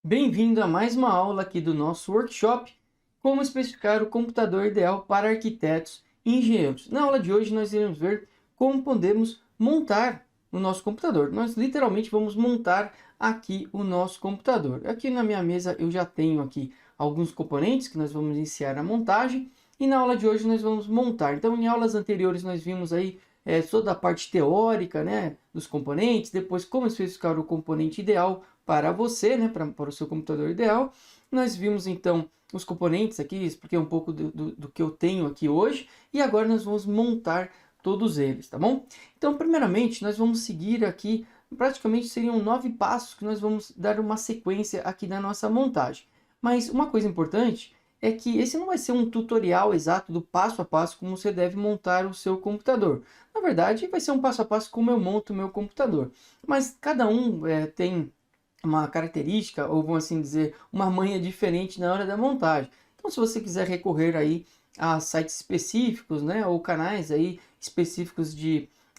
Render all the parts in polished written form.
Bem-vindo a mais uma aula aqui do nosso workshop, como especificar o computador ideal para arquitetos e engenheiros. Na aula de hoje nós iremos ver como podemos montar o nosso computador. Nós literalmente vamos montar aqui o nosso computador. Aqui na minha mesa eu já tenho aqui alguns componentes que nós vamos iniciar a montagem e na aula de hoje nós vamos montar. Então em aulas anteriores nós vimos aí toda a parte teórica, né, dos componentes, depois como especificar o componente ideal para você, né, para o seu computador ideal. Nós vimos então os componentes aqui, expliquei um pouco do que eu tenho aqui hoje e agora nós vamos montar todos eles, tá bom? Então, primeiramente, nós vamos seguir aqui, praticamente seriam 9 passos que nós vamos dar uma sequência aqui na nossa montagem. Mas uma coisa importante é que esse não vai ser um tutorial exato do passo a passo como você deve montar o seu computador. Na verdade, vai ser um passo a passo como eu monto o meu computador. Mas cada um tem uma característica, ou vamos assim dizer, uma manha diferente na hora da montagem. Então, se você quiser recorrer aí a sites específicos, né, ou canais aí específicos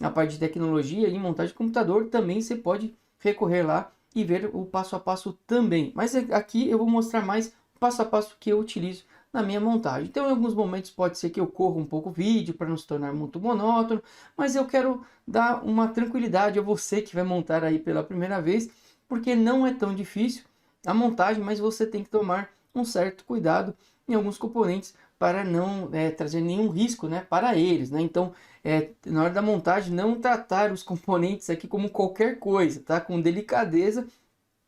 na parte de tecnologia e montagem de computador, também você pode recorrer lá e ver o passo a passo também. Mas aqui eu vou mostrar mais o passo a passo que eu utilizo na minha montagem. Então, em alguns momentos pode ser que eu corra um pouco o vídeo para não se tornar muito monótono, mas eu quero dar uma tranquilidade a você que vai montar aí pela primeira vez, porque não é tão difícil a montagem, mas você tem que tomar um certo cuidado em alguns componentes para não trazer nenhum risco, né, para eles, né? Então, na hora da montagem, não tratar os componentes aqui como qualquer coisa, tá? Com delicadeza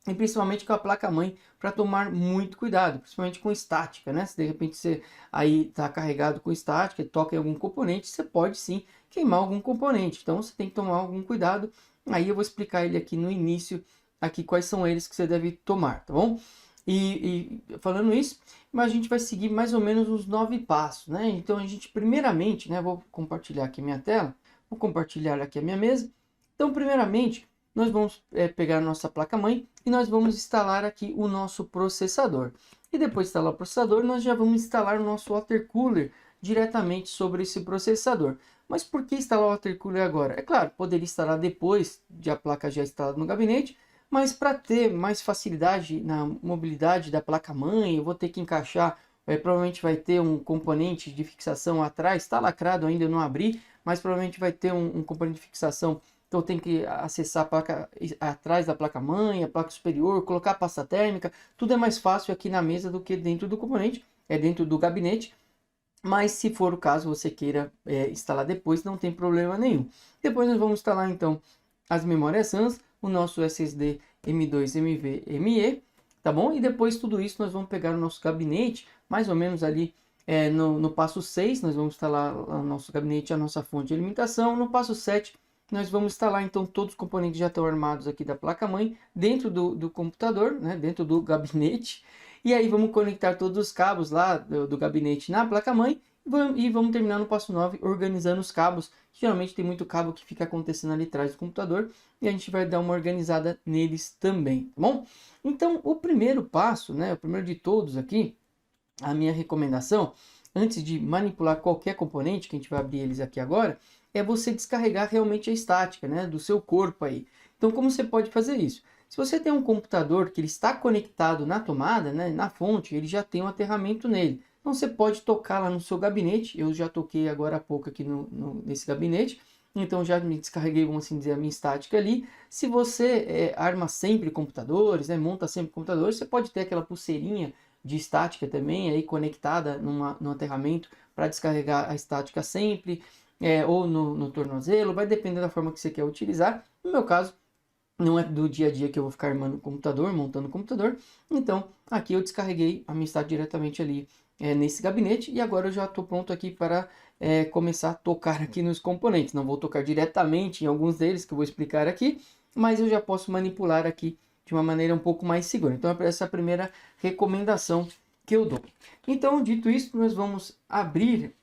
e principalmente com a placa-mãe para tomar muito cuidado, principalmente com estática, né? Se de repente você aí está carregado com estática e toca em algum componente, você pode sim queimar algum componente. Então, você tem que tomar algum cuidado. Aí eu vou explicar ele aqui no início aqui quais são eles que você deve tomar, tá bom? E falando isso, mas a gente vai seguir mais ou menos os 9 passos, né? Então a gente primeiramente, né, vou compartilhar aqui minha tela, vou compartilhar aqui a minha mesa. Então primeiramente, nós vamos pegar a nossa placa-mãe e nós vamos instalar aqui o nosso processador. E depois de instalar o processador, nós já vamos instalar o nosso water cooler diretamente sobre esse processador. Mas por que instalar o water cooler agora? É claro, poderia instalar depois de a placa já instalada no gabinete, mas para ter mais facilidade na mobilidade da placa-mãe, eu vou ter que encaixar, provavelmente vai ter um componente de fixação atrás, está lacrado ainda, eu não abri, mas provavelmente vai ter um componente de fixação, então eu tenho que acessar a placa atrás da placa-mãe, a placa superior, colocar a pasta térmica, tudo é mais fácil aqui na mesa do que dentro do componente, dentro do gabinete. Mas se for o caso, você queira instalar depois, não tem problema nenhum. Depois nós vamos instalar então as memórias RAM, o nosso SSD M2 NVMe, tá bom? E depois tudo isso nós vamos pegar o nosso gabinete, mais ou menos ali no passo 6, nós vamos instalar o nosso gabinete, a nossa fonte de alimentação. No passo 7, nós vamos instalar então todos os componentes já estão armados aqui da placa-mãe, dentro do computador, né, dentro do gabinete. E aí vamos conectar todos os cabos lá do gabinete na placa-mãe e vamos terminar no passo 9 organizando os cabos. Geralmente tem muito cabo que fica acontecendo ali atrás do computador e a gente vai dar uma organizada neles também, tá bom? Então, o primeiro passo, né, o primeiro de todos aqui, a minha recomendação, antes de manipular qualquer componente, que a gente vai abrir eles aqui agora, é você descarregar realmente a estática, né, do seu corpo aí. Então, como você pode fazer isso? Se você tem um computador que ele está conectado na tomada, né, na fonte, ele já tem um aterramento nele. Então você pode tocar lá no seu gabinete, eu já toquei agora há pouco aqui nesse gabinete, então já me descarreguei, vamos assim dizer, a minha estática ali. Se você arma sempre computadores, né, monta sempre computadores, você pode ter aquela pulseirinha de estática também aí conectada no aterramento para descarregar a estática sempre, ou no tornozelo, vai depender da forma que você quer utilizar. No meu caso, não é do dia a dia que eu vou ficar armando o computador, montando o computador. Então, aqui eu descarreguei a minha estática diretamente ali nesse gabinete. E agora eu já estou pronto aqui para começar a tocar aqui nos componentes. Não vou tocar diretamente em alguns deles que eu vou explicar aqui, mas eu já posso manipular aqui de uma maneira um pouco mais segura. Então, essa é a primeira recomendação que eu dou. Então, dito isso, nós vamos abrir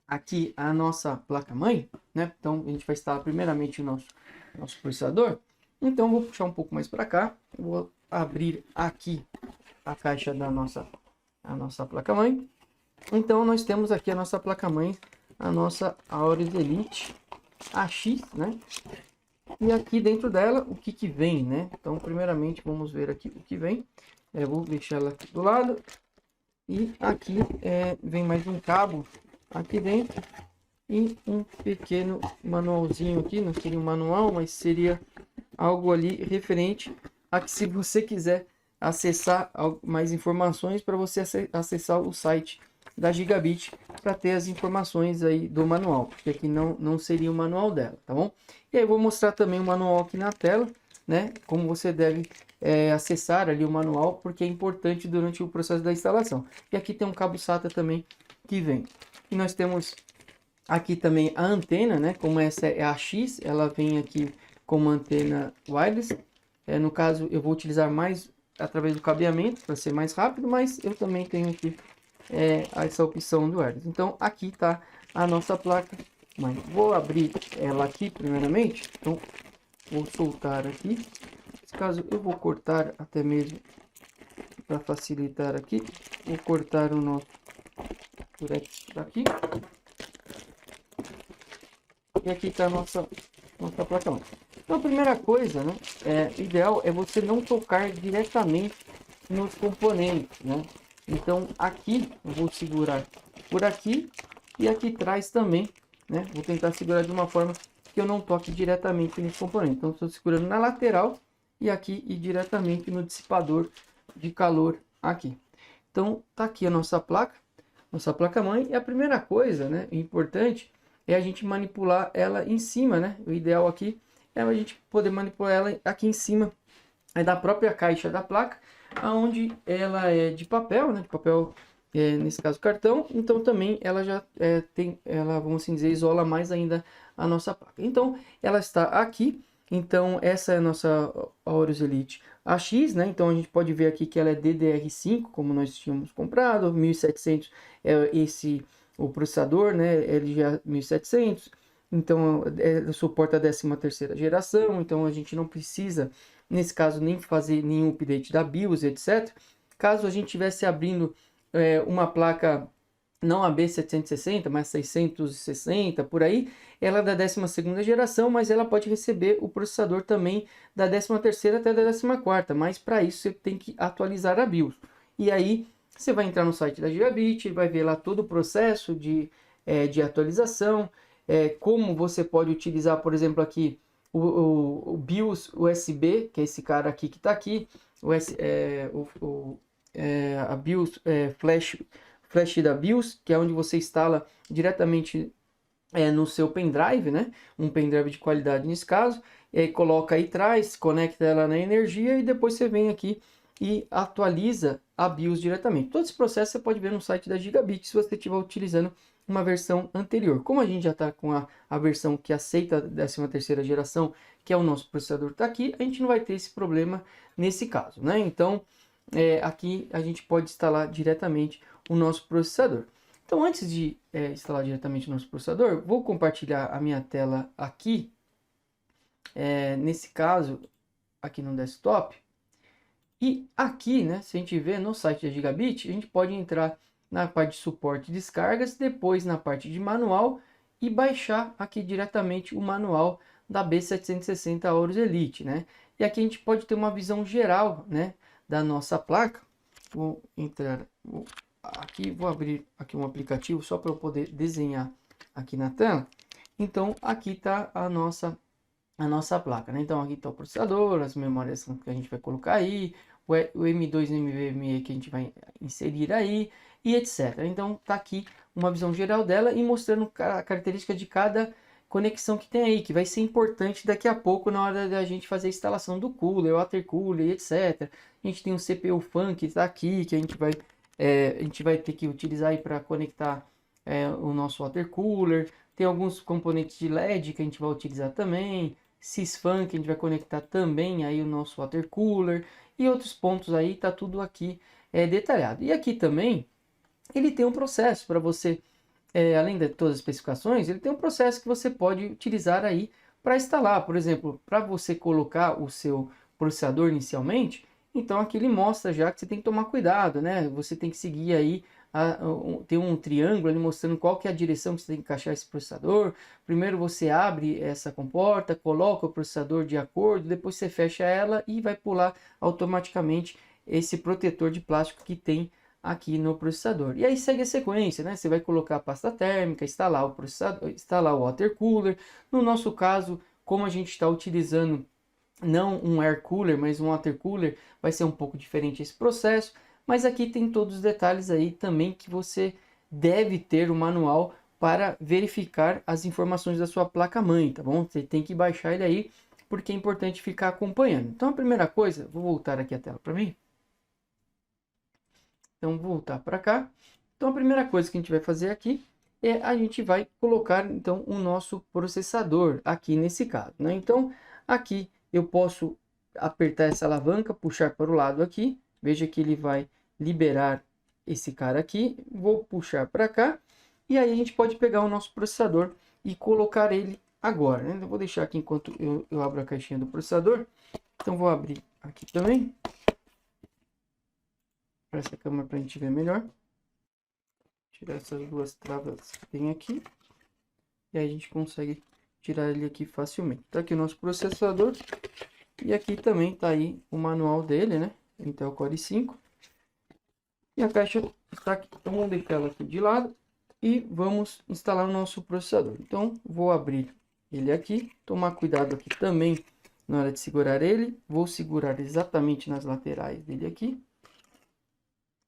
aqui a nossa placa-mãe, né? Então, a gente vai instalar primeiramente o nosso processador. Então, vou puxar um pouco mais para cá. Vou abrir aqui a caixa da nossa placa-mãe. Então, nós temos aqui a nossa placa-mãe, a nossa Aorus Elite AX, né? E aqui dentro dela, o que que vem, né? Então, primeiramente, vamos ver aqui o que vem. Vou deixar ela aqui do lado. E aqui vem mais um cabo aqui dentro. E um pequeno manualzinho aqui. Não seria um manual, mas seria algo ali referente a que, se você quiser acessar mais informações, para você acessar o site da Gigabit para ter as informações aí do manual, porque aqui não seria o manual dela, tá bom? E aí eu vou mostrar também o manual aqui na tela, né? Como você deve acessar ali o manual, porque é importante durante o processo da instalação. E aqui tem um cabo SATA também que vem. E nós temos aqui também a antena, né? Como essa é a X, ela vem aqui como antena wireless. No caso, eu vou utilizar mais através do cabeamento para ser mais rápido, mas eu também tenho aqui essa opção do wireless. Então aqui está a nossa placa mãe. Vou abrir ela aqui primeiramente. Então vou soltar aqui. Nesse caso eu vou cortar até mesmo para facilitar aqui. Vou cortar o nosso durex daqui. E aqui está a nossa placa mãe. Então a primeira coisa, né, ideal é você não tocar diretamente nos componentes, né? Então aqui eu vou segurar por aqui e aqui atrás também, né? Vou tentar segurar de uma forma que eu não toque diretamente nesse componente. Então estou segurando na lateral e aqui e diretamente no dissipador de calor aqui. Então tá aqui a nossa placa mãe. E a primeira coisa, né, importante é a gente manipular ela em cima, né? O ideal aqui é a gente poder manipular ela aqui em cima da própria caixa da placa, onde ela é de papel, né? De papel, nesse caso cartão. Então também ela já vamos assim dizer, isola mais ainda a nossa placa. Então ela está aqui. Então essa é a nossa Aorus Elite AX, né? Então a gente pode ver aqui que ela é DDR5, como nós tínhamos comprado. 1700 é o processador, né? LGA 1700. Então suporta a 13ª geração. Então a gente não precisa, nesse caso, nem fazer nenhum update da BIOS, etc. Caso a gente estivesse abrindo uma placa não a B760, mas 660, por aí, ela é da 12ª geração, mas ela pode receber o processador também da 13ª até da 14ª, mas para isso você tem que atualizar a BIOS. E aí você vai entrar no site da Gigabit, vai ver lá todo o processo de atualização, como você pode utilizar, por exemplo, aqui o BIOS USB, que é esse cara aqui que está aqui, a BIOS Flash da BIOS, que é onde você instala diretamente no seu pendrive, né? Um pendrive de qualidade nesse caso, e aí coloca aí atrás, conecta ela na energia e depois você vem aqui e atualiza a BIOS diretamente. Todo esse processo você pode ver no site da Gigabit se você estiver utilizando uma versão anterior. Como a gente já está com a versão que aceita a 13ª geração, que é o nosso processador está aqui, a gente não vai ter esse problema nesse caso, né? Então aqui a gente pode instalar diretamente o nosso processador. Então antes de instalar diretamente o nosso processador, vou compartilhar a minha tela aqui, nesse caso aqui no desktop. E aqui, né, se a gente ver no site da Gigabit, a gente pode entrar na parte de suporte e descargas, depois na parte de manual e baixar aqui diretamente o manual da B760 Aorus Elite, né? E aqui a gente pode ter uma visão geral, né, da nossa placa. Vou entrar aqui, vou abrir aqui um aplicativo só para eu poder desenhar aqui na tela. Então aqui está a nossa placa, né? Então aqui está o processador, as memórias que a gente vai colocar aí, o M2 NVMe que a gente vai inserir aí e etc. Então tá aqui uma visão geral dela e mostrando a característica de cada conexão que tem aí, que vai ser importante daqui a pouco na hora da gente fazer a instalação do cooler, water cooler, etc. A gente tem um CPU fan que está aqui, que a gente vai ter que utilizar aí para conectar o nosso water cooler. Tem alguns componentes de LED que a gente vai utilizar também, Sysfan que a gente vai conectar também aí o nosso water cooler e outros pontos aí, tá tudo aqui detalhado. E aqui também ele tem um processo para você, além de todas as especificações, ele tem um processo que você pode utilizar aí para instalar. Por exemplo, para você colocar o seu processador inicialmente, então aqui ele mostra já que você tem que tomar cuidado, né? Você tem que seguir aí tem um triângulo ali mostrando qual que é a direção que você tem que encaixar esse processador. Primeiro você abre essa comporta, coloca o processador de acordo, depois você fecha ela e vai pular automaticamente esse protetor de plástico que tem aqui no processador. E aí segue a sequência, né? Você vai colocar a pasta térmica, instalar o processador, instalar o water cooler. No nosso caso, como a gente está utilizando não um air cooler, mas um water cooler, vai ser um pouco diferente esse processo. Mas aqui tem todos os detalhes aí também que você deve ter o manual para verificar as informações da sua placa-mãe, tá bom? Você tem que baixar ele aí, porque é importante ficar acompanhando. Então a primeira coisa, vou voltar aqui a tela para mim. Então, vou voltar para cá. Então, a primeira coisa que a gente vai fazer aqui é a gente vai colocar, então, o nosso processador aqui nesse caso, né? Então, aqui eu posso apertar essa alavanca, puxar para o lado aqui. Veja que ele vai liberar esse cara aqui. Vou puxar para cá. E aí a gente pode pegar o nosso processador e colocar ele agora, né? Eu vou deixar aqui enquanto eu abro a caixinha do processador. Então, vou abrir aqui também para essa câmera para a gente ver melhor. Tirar essas duas travas que tem aqui. E aí a gente consegue tirar ele aqui facilmente. Tá aqui o nosso processador. E aqui também tá aí o manual dele, né? Intel Core i5. E a caixa está aqui. Então vamos deixar ela aqui de lado. E vamos instalar o nosso processador. Então vou abrir ele aqui. Tomar cuidado aqui também na hora de segurar ele. Vou segurar exatamente nas laterais dele aqui.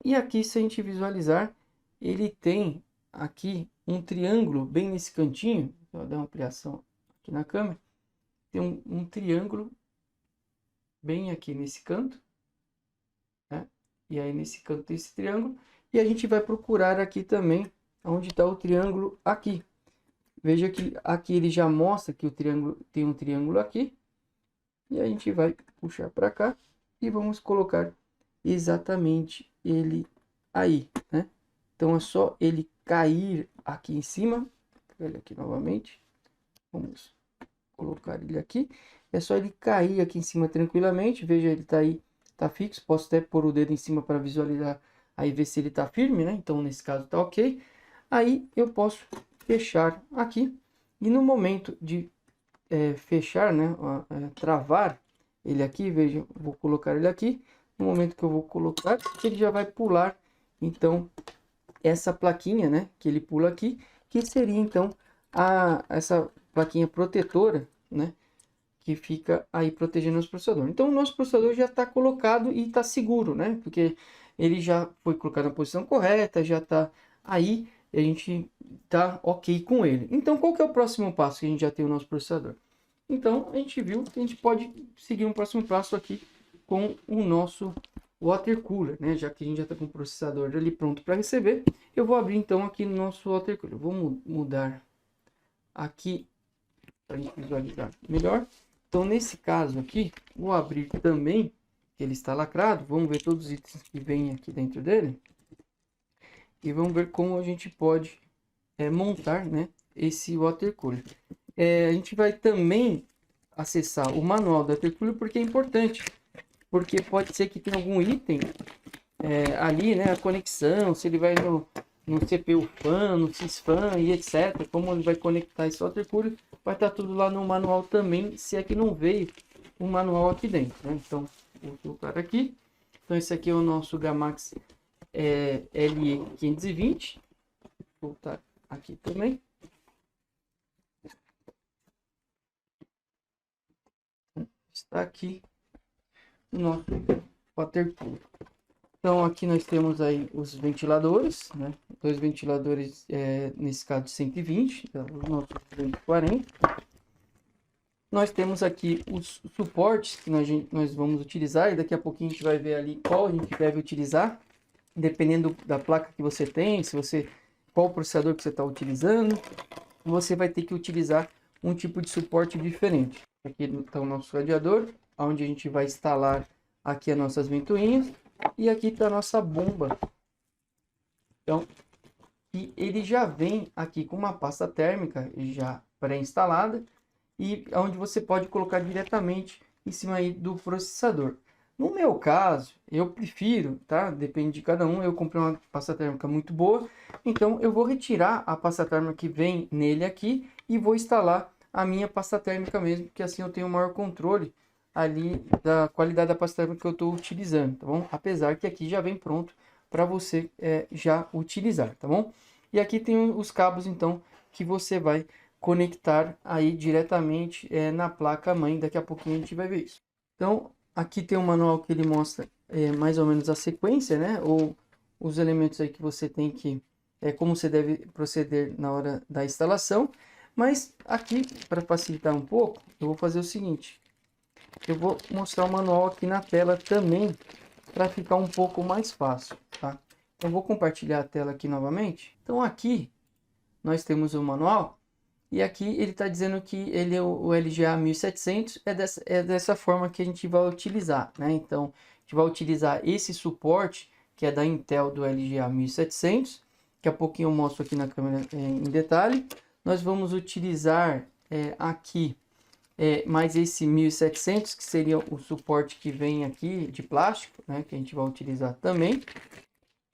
E aqui, se a gente visualizar, ele tem aqui um triângulo bem nesse cantinho. Vou dar uma ampliação aqui na câmera. Tem um triângulo bem aqui nesse canto, né? E aí nesse canto tem esse triângulo. E a gente vai procurar aqui também onde está o triângulo aqui. Veja que aqui ele já mostra que o triângulo tem um triângulo aqui. E a gente vai puxar para cá e vamos colocar exatamente ele aí, né? Então é só ele cair aqui em cima. Ele aqui novamente. Vamos colocar ele aqui. É só ele cair aqui em cima tranquilamente. Veja, ele tá aí, tá fixo. Posso até pôr o dedo em cima para visualizar, aí ver se ele tá firme, né? Então nesse caso tá ok. Aí eu posso fechar aqui. E no momento de fechar, né? Travar ele aqui, veja, vou colocar ele aqui. No momento que eu vou colocar, ele já vai pular, então, essa plaquinha, né, que ele pula aqui, que seria, então, essa plaquinha protetora, né, que fica aí protegendo o nosso processador. Então, o nosso processador já está colocado e está seguro, né, porque ele já foi colocado na posição correta, já está aí, a gente está ok com ele. Então, qual que é o próximo passo que a gente já tem o nosso processador? Então, a gente viu que a gente pode seguir um próximo passo aqui com o nosso water cooler, né? Já que a gente já está com o processador ali pronto para receber, eu vou abrir então aqui no nosso water cooler. Vou mudar aqui para a gente visualizar melhor. Então, nesse caso aqui, vou abrir também, que ele está lacrado. Vamos ver todos os itens que vem aqui dentro dele. E vamos ver como a gente pode montar, né, esse water cooler. A gente vai também acessar o manual do water cooler porque é importante. Porque pode ser que tenha algum item ali, né, a conexão, se ele vai no CPU fan, no sysfan e etc. Como ele vai conectar esse water cooler, vai estar tudo lá no manual também, se é que não veio um manual aqui dentro, né? Então, vou colocar aqui. Então, esse aqui é o nosso Gamax LE520. Vou voltar aqui também. Está aqui o nosso water cooler. Então aqui nós temos aí os ventiladores, né? Dois ventiladores, nesse caso de 120, os nossos 240. Nós temos aqui os suportes que nós vamos utilizar, e daqui a pouquinho a gente vai ver ali qual a gente deve utilizar, dependendo da placa que você tem, qual processador que você está utilizando, você vai ter que utilizar um tipo de suporte diferente. Aqui está o nosso radiador, onde a gente vai instalar aqui as nossas ventoinhas. E aqui está a nossa bomba. Então, e ele já vem aqui com uma pasta térmica já pré-instalada. E onde você pode colocar diretamente em cima aí do processador. No meu caso, eu prefiro, tá? Depende de cada um. Eu comprei uma pasta térmica muito boa, então eu vou retirar a pasta térmica que vem nele aqui e vou instalar a minha pasta térmica mesmo, que assim eu tenho maior controle ali da qualidade da pasta térmica que eu estou utilizando, tá bom? Apesar que aqui já vem pronto para você já utilizar, tá bom? E aqui tem os cabos, então, que você vai conectar aí diretamente na placa mãe. Daqui a pouquinho a gente vai ver isso. Então, aqui tem um manual que ele mostra mais ou menos a sequência, né? Ou os elementos aí que você tem que... como você deve proceder na hora da instalação. Mas aqui, para facilitar um pouco, eu vou fazer o seguinte. Eu vou mostrar o manual aqui na tela também, para ficar um pouco mais fácil, tá? Então, eu vou compartilhar a tela aqui novamente. Então, aqui nós temos o manual. E aqui ele está dizendo que ele é o LGA 1700, é dessa forma que a gente vai utilizar, né? Então, a gente vai utilizar esse suporte, que é da Intel do LGA 1700. Daqui a pouquinho eu mostro aqui na câmera em detalhe. Nós vamos utilizar aqui mais esse 1700, que seria o suporte que vem aqui de plástico, né? Que a gente vai utilizar também.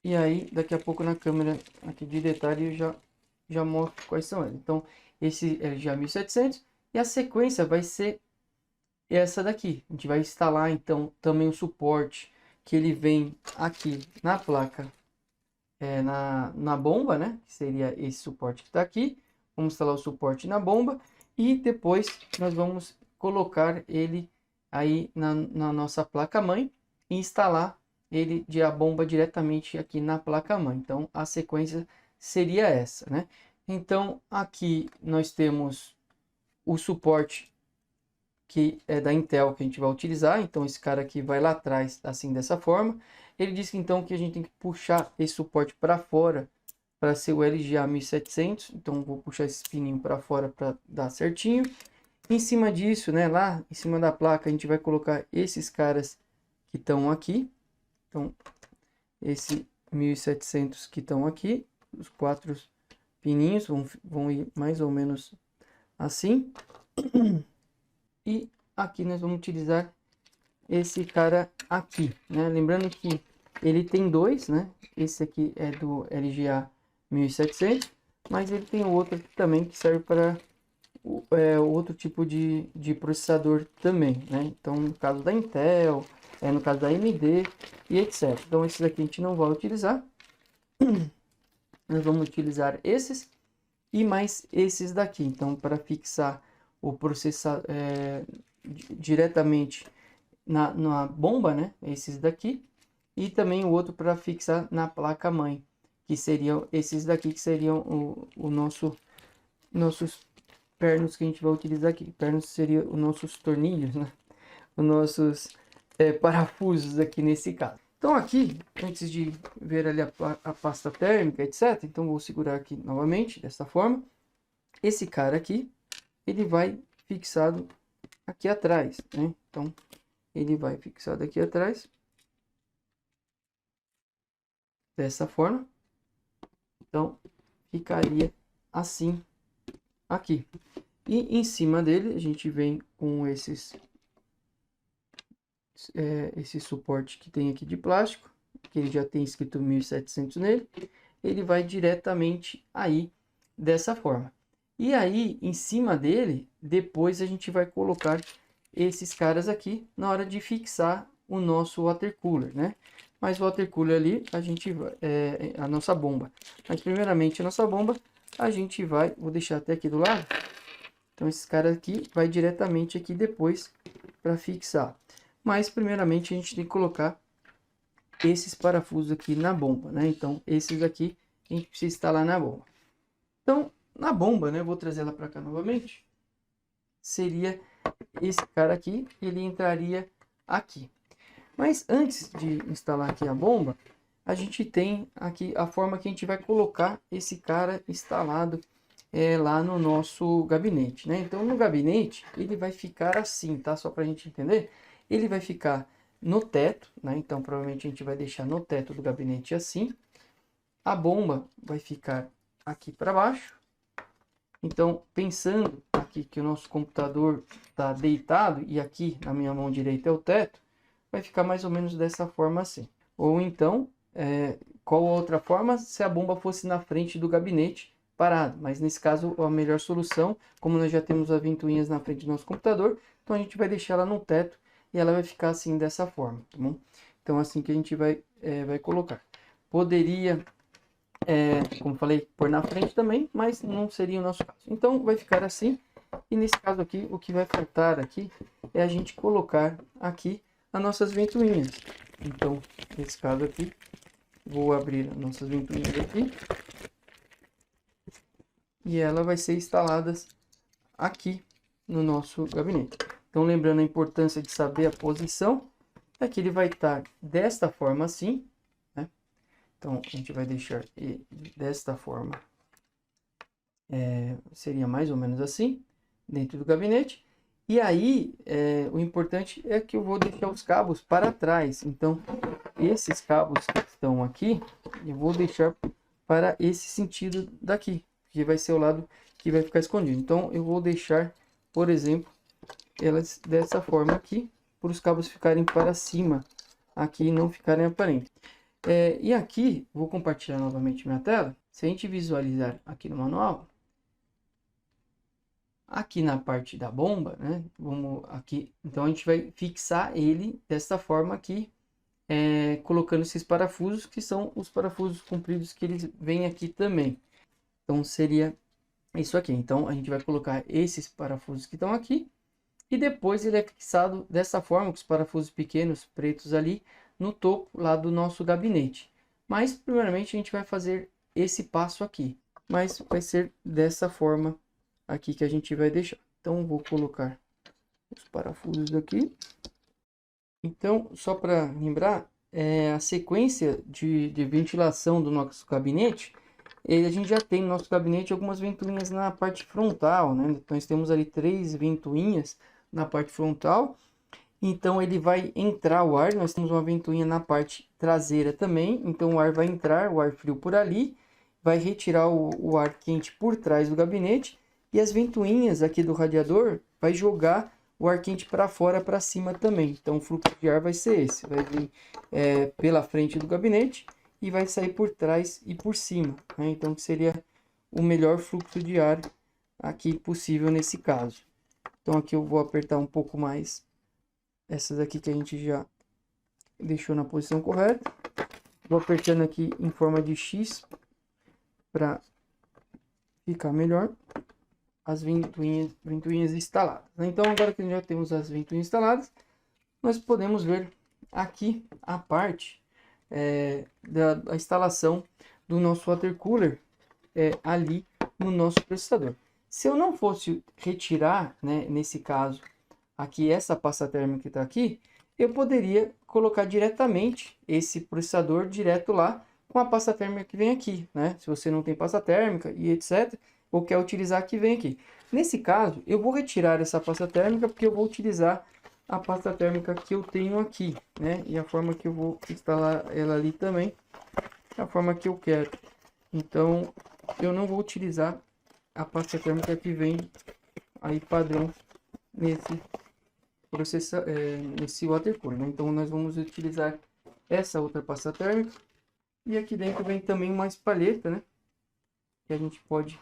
E aí, daqui a pouco na câmera aqui de detalhe eu já mostro quais são eles. Então, esse LGA 1700 e a sequência vai ser essa daqui. A gente vai instalar então também o suporte que ele vem aqui na placa, na bomba, né? Que seria esse suporte que está aqui. Vamos instalar o suporte na bomba e depois nós vamos colocar ele aí na nossa placa mãe e instalar ele a bomba diretamente aqui na placa mãe. Então a sequência seria essa, né? Então aqui nós temos o suporte que é da Intel que a gente vai utilizar. Então esse cara aqui vai lá atrás assim dessa forma. Ele diz que então que a gente tem que puxar esse suporte para fora para ser o LGA 1700. Então vou puxar esse pininho para fora para dar certinho. Em cima disso, né, lá em cima da placa a gente vai colocar esses caras que estão aqui. Então esse 1700 que estão aqui, os 4 pininhos vão ir mais ou menos assim. E aqui nós vamos utilizar esse cara aqui, né? Lembrando que ele tem dois, né? Esse aqui é do LGA 1700, mas ele tem outro aqui também que serve para outro tipo de processador também, né? Então, no caso da Intel, no caso da AMD e etc. Então, esses aqui a gente não vai utilizar. Nós vamos utilizar esses e mais esses daqui. Então, para fixar o processador diretamente na bomba, né? Esses daqui. E também o outro para fixar na placa mãe, que seriam esses daqui, que seriam nossos pernos que a gente vai utilizar aqui. Pernos seria os nossos tornilhos, né? Os nossos parafusos aqui nesse caso. Então aqui, antes de ver ali a pasta térmica, etc. Então vou segurar aqui novamente, dessa forma. Esse cara aqui, ele vai fixado aqui atrás, né? Então ele vai fixado aqui atrás. Dessa forma. Então ficaria assim aqui. E em cima dele a gente vem com esse suporte que tem aqui de plástico, que ele já tem escrito 1700 nele. Ele vai diretamente aí dessa forma. E aí em cima dele, depois a gente vai colocar esses caras aqui na hora de fixar o nosso water cooler, né? Mas o water cooler ali, a gente a nossa bomba. Mas primeiramente a nossa bomba, a gente vai, vou deixar até aqui do lado. Então esses caras aqui vai diretamente aqui depois para fixar. Mas primeiramente a gente tem que colocar esses parafusos aqui na bomba, né? Então esses aqui a gente precisa instalar na bomba. Então na bomba, né? Eu vou trazer ela para cá novamente. Seria esse cara aqui, ele entraria aqui. Mas antes de instalar aqui a bomba, a gente tem aqui a forma que a gente vai colocar esse cara instalado lá no nosso gabinete, né? Então no gabinete ele vai ficar assim, tá? Só para a gente entender, ele vai ficar no teto, né? Então provavelmente a gente vai deixar no teto do gabinete assim. A bomba vai ficar aqui para baixo. Então pensando aqui que o nosso computador está deitado e aqui na minha mão direita é o teto, vai ficar mais ou menos dessa forma assim. Ou então, qual outra forma? Se a bomba fosse na frente do gabinete parado. Mas nesse caso, a melhor solução, como nós já temos as ventoinhas na frente do nosso computador, então a gente vai deixar ela no teto e ela vai ficar assim dessa forma, tá bom? Então assim que a gente vai colocar. Poderia, como falei, pôr na frente também, mas não seria o nosso caso. Então vai ficar assim. E nesse caso aqui, o que vai faltar aqui é a gente colocar aqui as nossas ventoinhas. Então, nesse caso aqui, vou abrir as nossas ventoinhas aqui. E ela vai ser instalada aqui no nosso gabinete. Então, lembrando a importância de saber a posição, é que ele vai estar desta forma assim, né? Então, a gente vai deixar desta forma, seria mais ou menos assim, dentro do gabinete. E aí, o importante é que eu vou deixar os cabos para trás. Então, esses cabos que estão aqui, eu vou deixar para esse sentido daqui, que vai ser o lado que vai ficar escondido. Então, eu vou deixar, por exemplo, elas dessa forma aqui, para os cabos ficarem para cima, aqui e não ficarem aparentes. E aqui, vou compartilhar novamente minha tela. Se a gente visualizar aqui no manual, aqui na parte da bomba, né? Vamos aqui, então a gente vai fixar ele dessa forma aqui, colocando esses parafusos, que são os parafusos compridos que eles vêm aqui também. Então seria isso aqui. Então a gente vai colocar esses parafusos que estão aqui e depois ele é fixado dessa forma, com os parafusos pequenos pretos ali no topo lá do nosso gabinete. Mas primeiramente a gente vai fazer esse passo aqui, mas vai ser dessa forma aqui que a gente vai deixar. Então vou colocar os parafusos aqui. Então, só para lembrar, a sequência de ventilação do nosso gabinete, a gente já tem no nosso gabinete algumas ventoinhas na parte frontal, né? Então, nós temos ali 3 ventoinhas na parte frontal. Então, ele vai entrar o ar. Nós temos uma ventoinha na parte traseira também. Então, o ar vai entrar, o ar frio por ali. Vai retirar o ar quente por trás do gabinete. E as ventoinhas aqui do radiador vai jogar o ar quente para fora, para cima também. Então o fluxo de ar vai ser esse, vai vir pela frente do gabinete e vai sair por trás e por cima, né? Então seria o melhor fluxo de ar aqui possível nesse caso. Então aqui eu vou apertar um pouco mais essas aqui que a gente já deixou na posição correta. Vou apertando aqui em forma de X para ficar melhor as ventoinhas instaladas. Então, agora que já temos as ventoinhas instaladas, nós podemos ver aqui a parte da instalação do nosso water cooler ali no nosso processador. Se eu não fosse retirar, né, nesse caso, aqui essa pasta térmica que está aqui, eu poderia colocar diretamente esse processador direto lá com a pasta térmica que vem aqui, né? Se você não tem pasta térmica e etc, ou quer utilizar, que vem aqui. Nesse caso, eu vou retirar essa pasta térmica porque eu vou utilizar a pasta térmica que eu tenho aqui, né? E a forma que eu vou instalar ela ali também, a forma que eu quero. Então, eu não vou utilizar a pasta térmica que vem aí padrão nesse nesse water cooler, né? Então, nós vamos utilizar essa outra pasta térmica. E aqui dentro vem também uma espalheta, né? Que a gente pode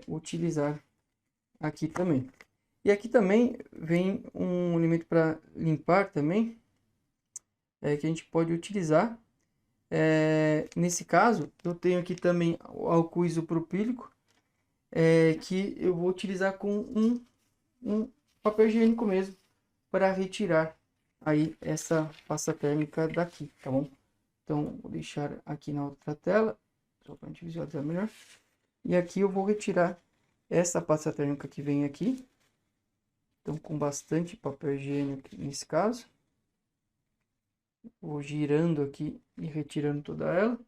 utilizar aqui também. E aqui também vem um elemento para limpar também, que a gente pode utilizar. Nesse caso, eu tenho aqui também o álcool isopropílico, que eu vou utilizar com um papel higiênico mesmo, para retirar aí essa pasta térmica daqui, tá bom? Então, vou deixar aqui na outra tela, só para a gente visualizar melhor. E aqui eu vou retirar essa pasta térmica que vem aqui. Então, com bastante papel higiênico nesse caso. Vou girando aqui e retirando toda ela.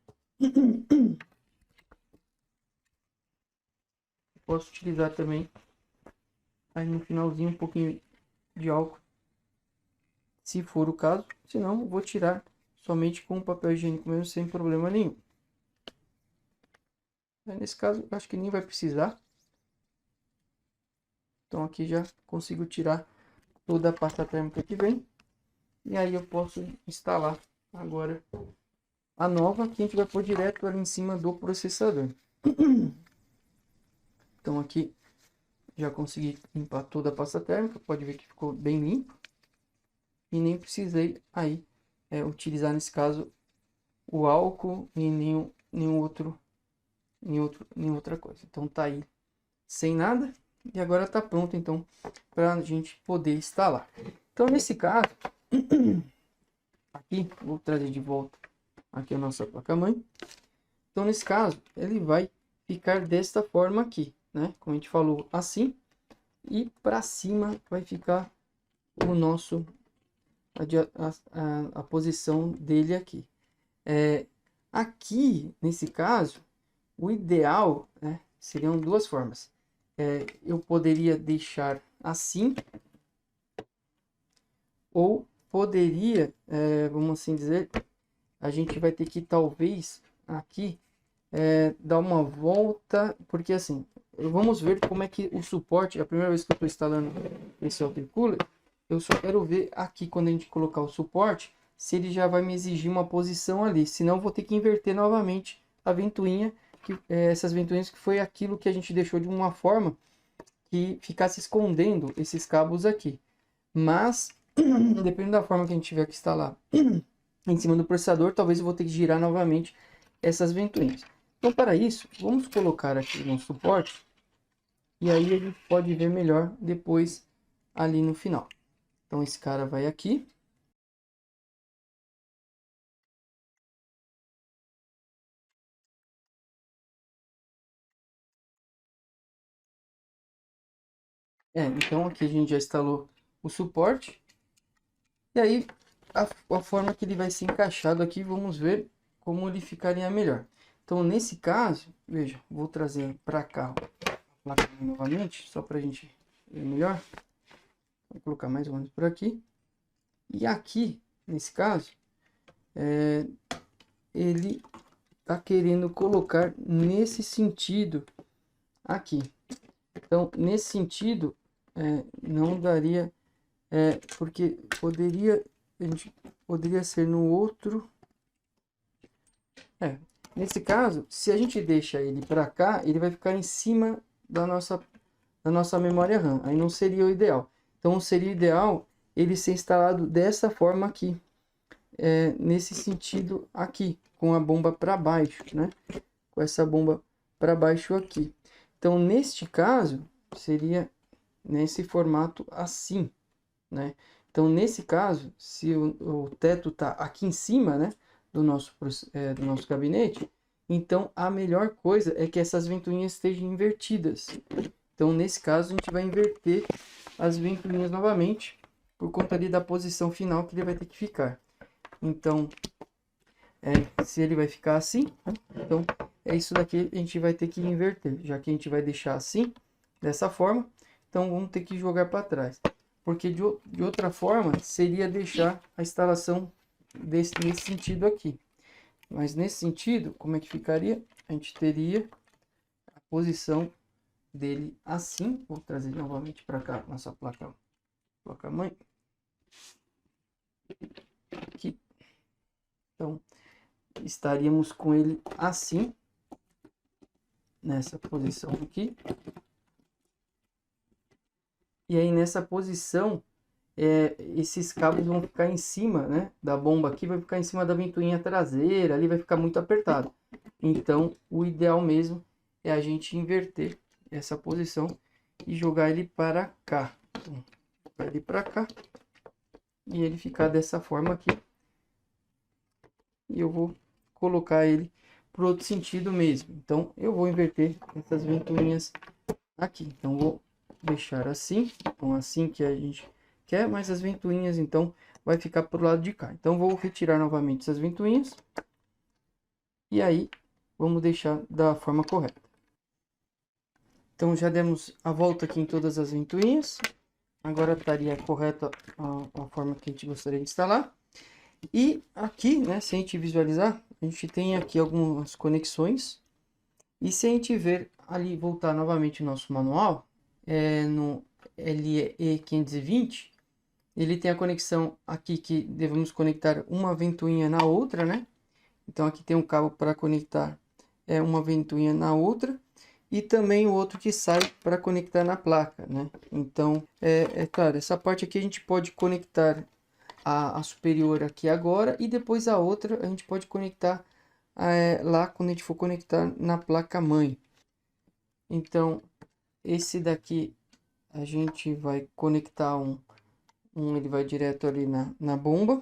Posso utilizar também aí no finalzinho um pouquinho de álcool, se for o caso. Se não, vou tirar somente com o papel higiênico mesmo, sem problema nenhum. Nesse caso, acho que nem vai precisar. Então aqui já consigo tirar toda a pasta térmica que vem. E aí eu posso instalar agora a nova, que a gente vai pôr direto ali em cima do processador. Então aqui já consegui limpar toda a pasta térmica, pode ver que ficou bem limpo. E nem precisei aí utilizar nesse caso o álcool e nenhuma outra coisa. Então tá aí sem nada e agora tá pronto então para a gente poder instalar. Então nesse caso aqui vou trazer de volta aqui a nossa placa-mãe. Então nesse caso ele vai ficar desta forma aqui, né? Como a gente falou, assim, e para cima vai ficar o nosso a posição dele aqui. Aqui nesse caso o ideal, né, seriam duas formas. Eu poderia deixar assim, ou poderia, vamos assim dizer, a gente vai ter que talvez aqui dar uma volta, porque assim, vamos ver como é que o suporte, a primeira vez que eu estou instalando esse water cooler, eu só quero ver aqui quando a gente colocar o suporte, se ele já vai me exigir uma posição ali, senão eu vou ter que inverter novamente a ventoinha, essas ventoinhas que foi aquilo que a gente deixou de uma forma que ficasse escondendo esses cabos aqui. Mas, dependendo da forma que a gente tiver que instalar em cima do processador, talvez eu vou ter que girar novamente essas ventoinhas. Então, para isso, vamos colocar aqui no suporte, e aí a gente pode ver melhor depois ali no final. Então, esse cara vai aqui. Então aqui a gente já instalou o suporte. E aí, a forma que ele vai ser encaixado aqui, vamos ver como ele ficaria melhor. Então, nesse caso, veja, vou trazer para cá a placa novamente, só para a gente ver melhor. Vou colocar mais ou menos por aqui. E aqui, nesse caso, ele está querendo colocar nesse sentido aqui. Então, nesse sentido, não daria, porque a gente poderia ser no outro. Nesse caso, se a gente deixa ele para cá, ele vai ficar em cima da nossa memória RAM. Aí não seria o ideal. Então seria o ideal ele ser instalado dessa forma aqui, nesse sentido aqui, com a bomba para baixo, né? Com essa bomba para baixo aqui. Então neste caso seria nesse formato assim, né? Então nesse caso, se o teto tá aqui em cima, né, do nosso gabinete, então a melhor coisa é que essas ventoinhas estejam invertidas. Então nesse caso a gente vai inverter as ventoinhas novamente, por conta ali da posição final que ele vai ter que ficar. Então se ele vai ficar assim, né? Então é isso daqui, a gente vai ter que inverter, já que a gente vai deixar assim, dessa forma, então vamos ter que jogar para trás. Porque de outra forma seria deixar a instalação nesse sentido aqui. Mas nesse sentido, como é que ficaria? A gente teria a posição dele assim. Vou trazer novamente para cá nossa placa-mãe. Aqui. Então, estaríamos com ele assim, nessa posição aqui. E aí nessa posição, esses cabos vão ficar em cima, né, da bomba aqui, vai ficar em cima da ventoinha traseira, ali vai ficar muito apertado. Então o ideal mesmo é a gente inverter essa posição e jogar ele para cá. Então, jogar ele para cá e ele ficar dessa forma aqui. E eu vou colocar ele para o outro sentido mesmo. Então eu vou inverter essas ventoinhas aqui. Então vou deixar assim, então assim que a gente quer, mas as ventoinhas então vai ficar pro lado de cá. Então vou retirar novamente essas ventoinhas e aí vamos deixar da forma correta. Então já demos a volta aqui em todas as ventoinhas. Agora estaria correta a forma que a gente gostaria de instalar. E aqui, né, se a gente visualizar, a gente tem aqui algumas conexões. E se a gente ver ali, voltar novamente o nosso manual, no LE520, ele tem a conexão aqui que devemos conectar uma ventoinha na outra, né? Então aqui tem um cabo para conectar uma ventoinha na outra e também o outro que sai para conectar na placa, né? Então claro, essa parte aqui a gente pode conectar a superior aqui agora e depois a outra a gente pode conectar lá quando a gente for conectar na placa mãe. Então esse daqui a gente vai conectar ele vai direto ali na bomba.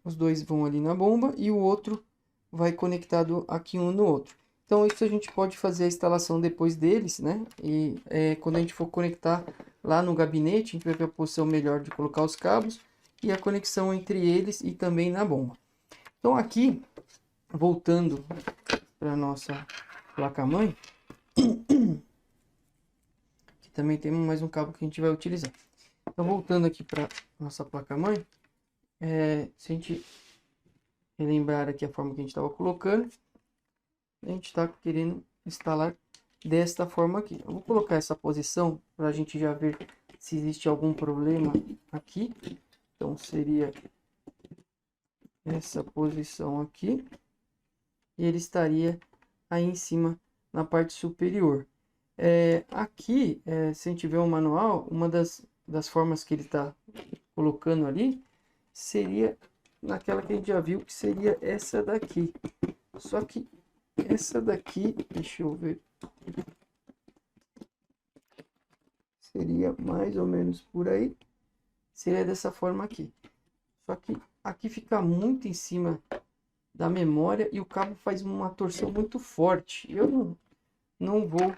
Os dois vão ali na bomba e o outro vai conectado aqui um no outro. Então isso a gente pode fazer a instalação depois deles, né? E quando a gente for conectar lá no gabinete, a gente vai ver a posição melhor de colocar os cabos e a conexão entre eles e também na bomba. Então aqui, voltando para nossa placa-mãe, que também tem mais um cabo que a gente vai utilizar. Então voltando aqui para nossa placa-mãe, se a gente relembrar aqui a forma que a gente estava colocando, a gente está querendo instalar desta forma aqui. Eu vou colocar essa posição para a gente já ver se existe algum problema aqui. Então seria essa posição aqui e ele estaria aí em cima na parte superior. Aqui, se a gente ver o manual, uma das formas que ele está colocando ali seria naquela que a gente já viu, que seria essa daqui. Só que essa daqui, deixa eu ver, seria mais ou menos por aí, seria dessa forma aqui. Só que aqui fica muito em cima da memória e o cabo faz uma torção muito forte. Eu não vou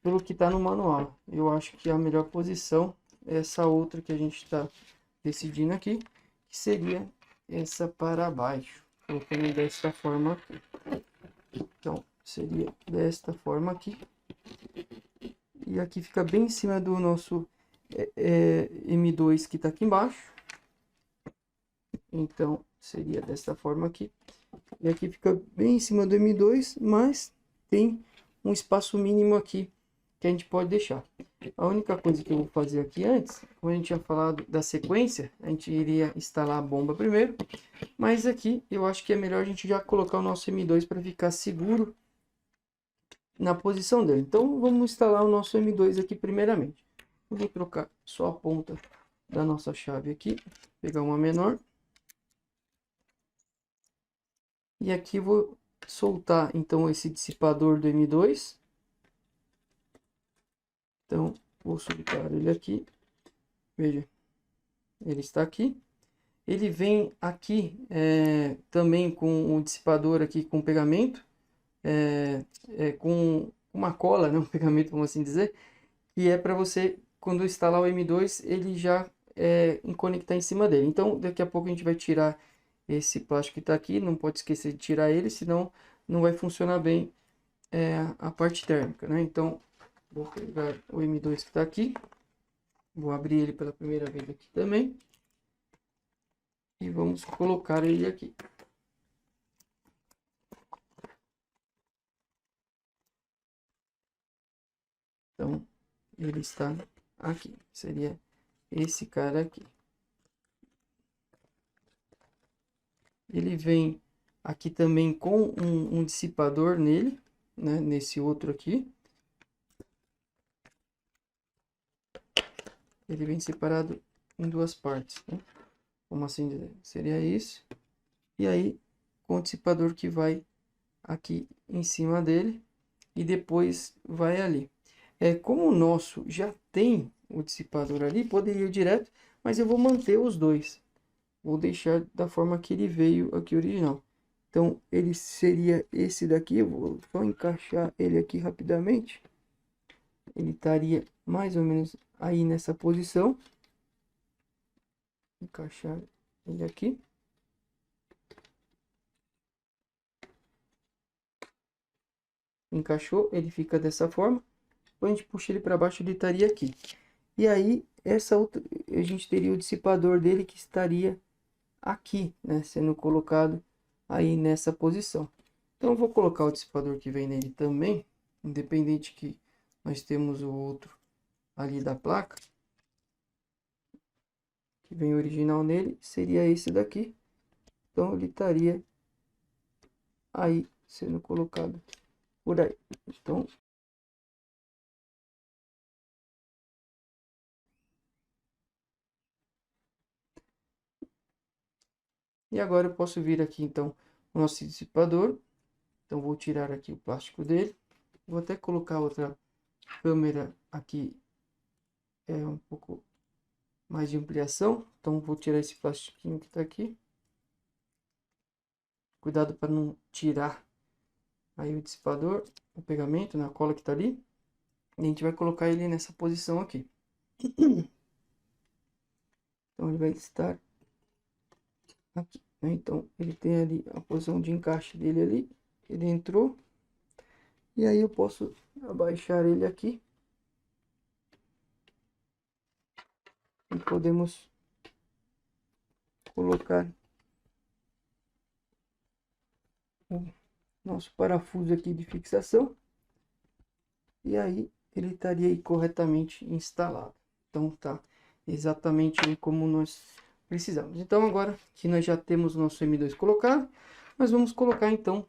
pelo que está no manual. Eu acho que a melhor posição é essa outra que a gente está decidindo aqui, que seria essa para baixo, colocando desta forma aqui. Então seria desta forma aqui, e aqui fica bem em cima do nosso M2 que está aqui embaixo. Então seria desta forma aqui, e aqui fica bem em cima do M2, mas tem um espaço mínimo aqui que a gente pode deixar. A única coisa que eu vou fazer aqui antes, como a gente tinha falado da sequência, a gente iria instalar a bomba primeiro, mas aqui eu acho que é melhor a gente já colocar o nosso M2 para ficar seguro na posição dele. Então vamos instalar o nosso M2 aqui primeiramente. Eu vou trocar só a ponta da nossa chave aqui, pegar uma menor. E aqui vou soltar então esse dissipador do M2. Então vou soltar ele aqui. Veja, ele está aqui. Ele vem aqui também com um dissipador aqui com pegamento, com uma cola, né? Um pegamento, vamos assim dizer, que é para você, quando instalar o M2, ele já conectar em cima dele. Então daqui a pouco a gente vai tirar esse plástico que está aqui, não pode esquecer de tirar ele, senão não vai funcionar bem a parte térmica, né? Então vou pegar o M2 que está aqui, vou abrir ele pela primeira vez aqui também e vamos colocar ele aqui. Então ele está aqui, seria esse cara aqui. Ele vem aqui também com um dissipador nele, né? Nesse outro aqui. Ele vem separado em duas partes, né? Como assim dizer? Seria isso. E aí, com o dissipador que vai aqui em cima dele e depois vai ali. Como o nosso já tem o dissipador ali, poderia ir direto, mas eu vou manter os dois. Vou deixar da forma que ele veio aqui original. Então ele seria esse daqui. Eu vou só encaixar ele aqui rapidamente. Ele estaria mais ou menos aí nessa posição. Encaixar ele aqui. Encaixou, ele fica dessa forma. Quando a gente puxa ele para baixo, ele estaria aqui. E aí essa outra, a gente teria o dissipador dele que estaria aqui, né, sendo colocado aí nessa posição. Então eu vou colocar o dissipador que vem nele também, independente que nós temos o outro ali da placa. que vem original nele seria esse daqui. Então ele estaria aí sendo colocado por aí. Então e agora eu posso vir aqui então o nosso dissipador. Então vou tirar aqui o plástico dele. Vou até colocar outra câmera aqui, um pouco mais de ampliação. Então vou tirar esse plastiquinho que está aqui. Cuidado para não tirar aí o dissipador, o pegamento, na cola que está ali. E a gente vai colocar ele nessa posição aqui. Então ele vai estar aqui, né? Então ele tem ali a posição de encaixe dele ali. Ele entrou. E aí eu posso abaixar ele aqui. E podemos colocar o nosso parafuso aqui de fixação. E aí ele estaria aí corretamente instalado. Então tá exatamente como nós precisamos. Então agora que nós já temos o nosso M2 colocado, nós vamos colocar então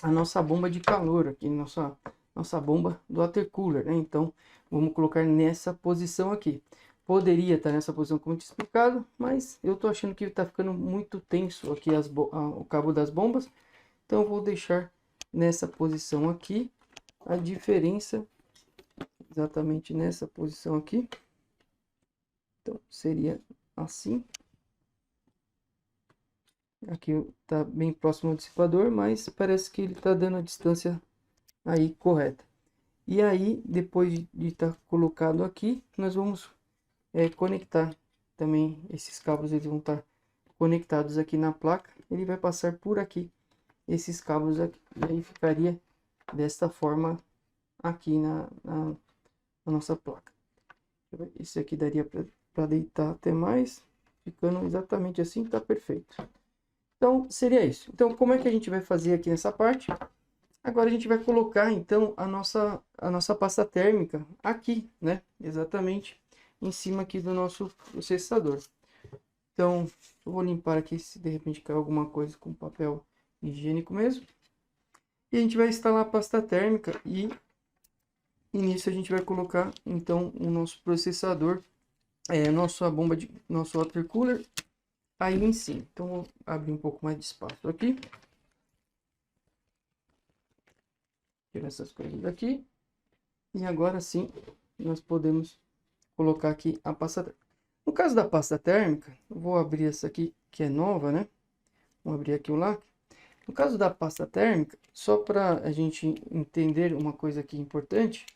a nossa bomba de calor aqui, nossa bomba do water cooler, né? Então vamos colocar nessa posição aqui. Poderia estar nessa posição como eu tinha explicado, mas eu tô achando que está ficando muito tenso aqui o cabo das bombas. Então eu vou deixar nessa posição aqui. A diferença exatamente nessa posição aqui. Então seria assim. Aqui está bem próximo ao dissipador, mas parece que ele está dando a distância aí correta. E aí, depois de estar colocado aqui, nós vamos conectar também. Esses cabos eles vão estar conectados aqui na placa. Ele vai passar por aqui, esses cabos aqui. E aí ficaria desta forma aqui na nossa placa. Esse aqui daria para deitar até mais. Ficando exatamente assim, tá perfeito. Então, seria isso. Então, como é que a gente vai fazer aqui nessa parte? Agora a gente vai colocar, então, a nossa pasta térmica aqui, né? Exatamente em cima aqui do nosso processador. Então, eu vou limpar aqui se de repente cair alguma coisa com papel higiênico mesmo. E a gente vai instalar a pasta térmica e nisso a gente vai colocar, então, o nosso processador, nosso water cooler aí em cima. Então, vou abrir um pouco mais de espaço aqui. Tirar essas coisas daqui. E agora sim, nós podemos colocar aqui a pasta térmica. No caso da pasta térmica, eu vou abrir essa aqui, que é nova, né? Vou abrir aqui o lacre. No caso da pasta térmica, só para a gente entender uma coisa aqui importante,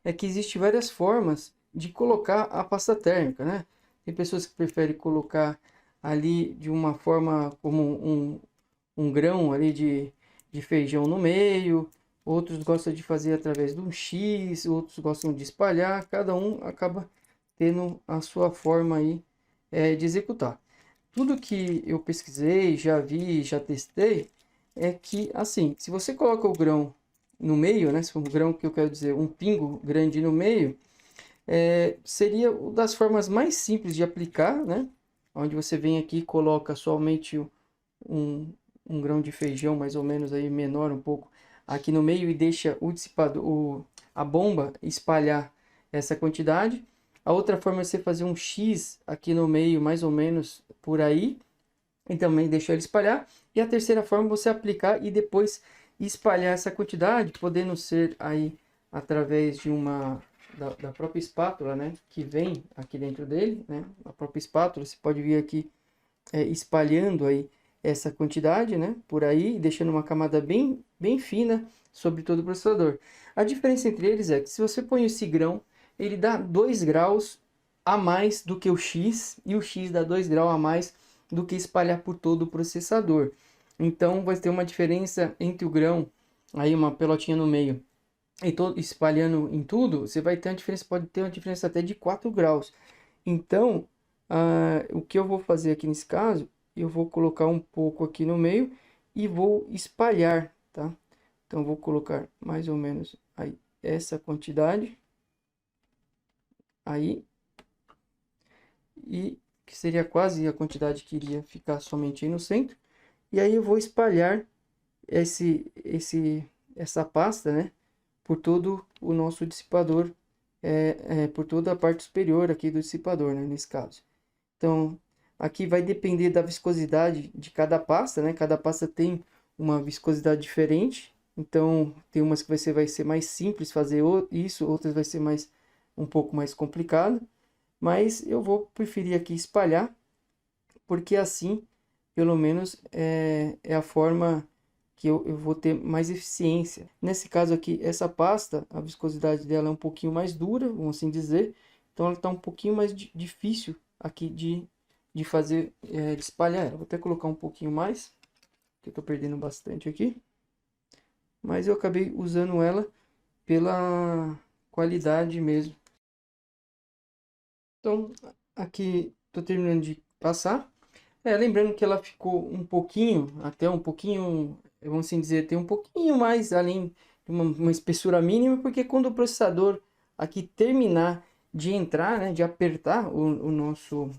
é que existe várias formas de colocar a pasta térmica, né? Tem pessoas que preferem colocar ali de uma forma como um grão ali de feijão no meio, outros gostam de fazer através de um X, outros gostam de espalhar, cada um acaba tendo a sua forma aí de executar. Tudo que eu pesquisei, já vi, já testei, é que assim, se você coloca o grão no meio, né, se for um grão que eu quero dizer, um pingo grande no meio, seria uma das formas mais simples de aplicar, né, onde você vem aqui e coloca somente um grão de feijão, mais ou menos aí menor um pouco, aqui no meio e deixa o dissipador, a bomba espalhar essa quantidade. A outra forma é você fazer um X aqui no meio, mais ou menos por aí, e também deixar ele espalhar. E a terceira forma é você aplicar e depois espalhar essa quantidade, podendo ser aí através de da própria espátula, né, que vem aqui dentro dele, né, a própria espátula, você pode vir aqui espalhando aí essa quantidade, né, por aí, deixando uma camada bem fina sobre todo o processador. A diferença entre eles é que se você põe esse grão, ele dá 2 graus a mais do que o X, e o X dá 2 graus a mais do que espalhar por todo o processador. Então vai ter uma diferença entre o grão, aí uma pelotinha no meio, e espalhando em tudo, você vai ter uma diferença, pode ter uma diferença até de 4 graus. Então, o que eu vou fazer aqui nesse caso, eu vou colocar um pouco aqui no meio e vou espalhar, tá? Então, vou colocar mais ou menos aí essa quantidade. Aí. e que seria quase a quantidade que iria ficar somente aí no centro. E aí eu vou espalhar essa pasta, né, por todo o nosso dissipador, por toda a parte superior aqui do dissipador, né, nesse caso. Então, aqui vai depender da viscosidade de cada pasta, né? Cada pasta tem uma viscosidade diferente. Então, tem umas que vai ser mais simples fazer isso, outras vai ser um pouco mais complicado. Mas eu vou preferir aqui espalhar, porque assim, pelo menos, é a forma que eu vou ter mais eficiência. Nesse caso aqui, essa pasta, a viscosidade dela é um pouquinho mais dura, vamos assim dizer. Então, ela está um pouquinho mais difícil aqui de fazer, de espalhar ela. Vou até colocar um pouquinho mais, que eu estou perdendo bastante aqui. Mas eu acabei usando ela pela qualidade mesmo. Então, aqui estou terminando de passar. Lembrando que ela ficou um pouquinho, até um pouquinho, vamos assim dizer, tem um pouquinho mais além de uma espessura mínima, porque quando o processador aqui terminar de entrar, né, de apertar o nosso,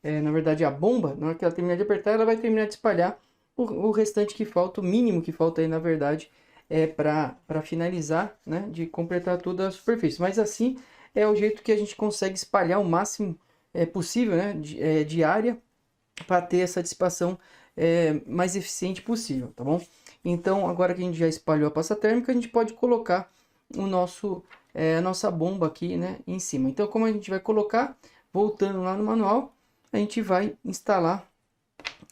na verdade a bomba, na hora que ela terminar de apertar, ela vai terminar de espalhar o restante que falta, o mínimo que falta aí na verdade, para finalizar, né, de completar toda a superfície. Mas assim é o jeito que a gente consegue espalhar o máximo possível, né, de área, para ter essa dissipação mais eficiente possível, tá bom? Então, agora que a gente já espalhou a pasta térmica, a gente pode colocar a nossa bomba aqui, né, em cima. Então, como a gente vai colocar, voltando lá no manual, a gente vai instalar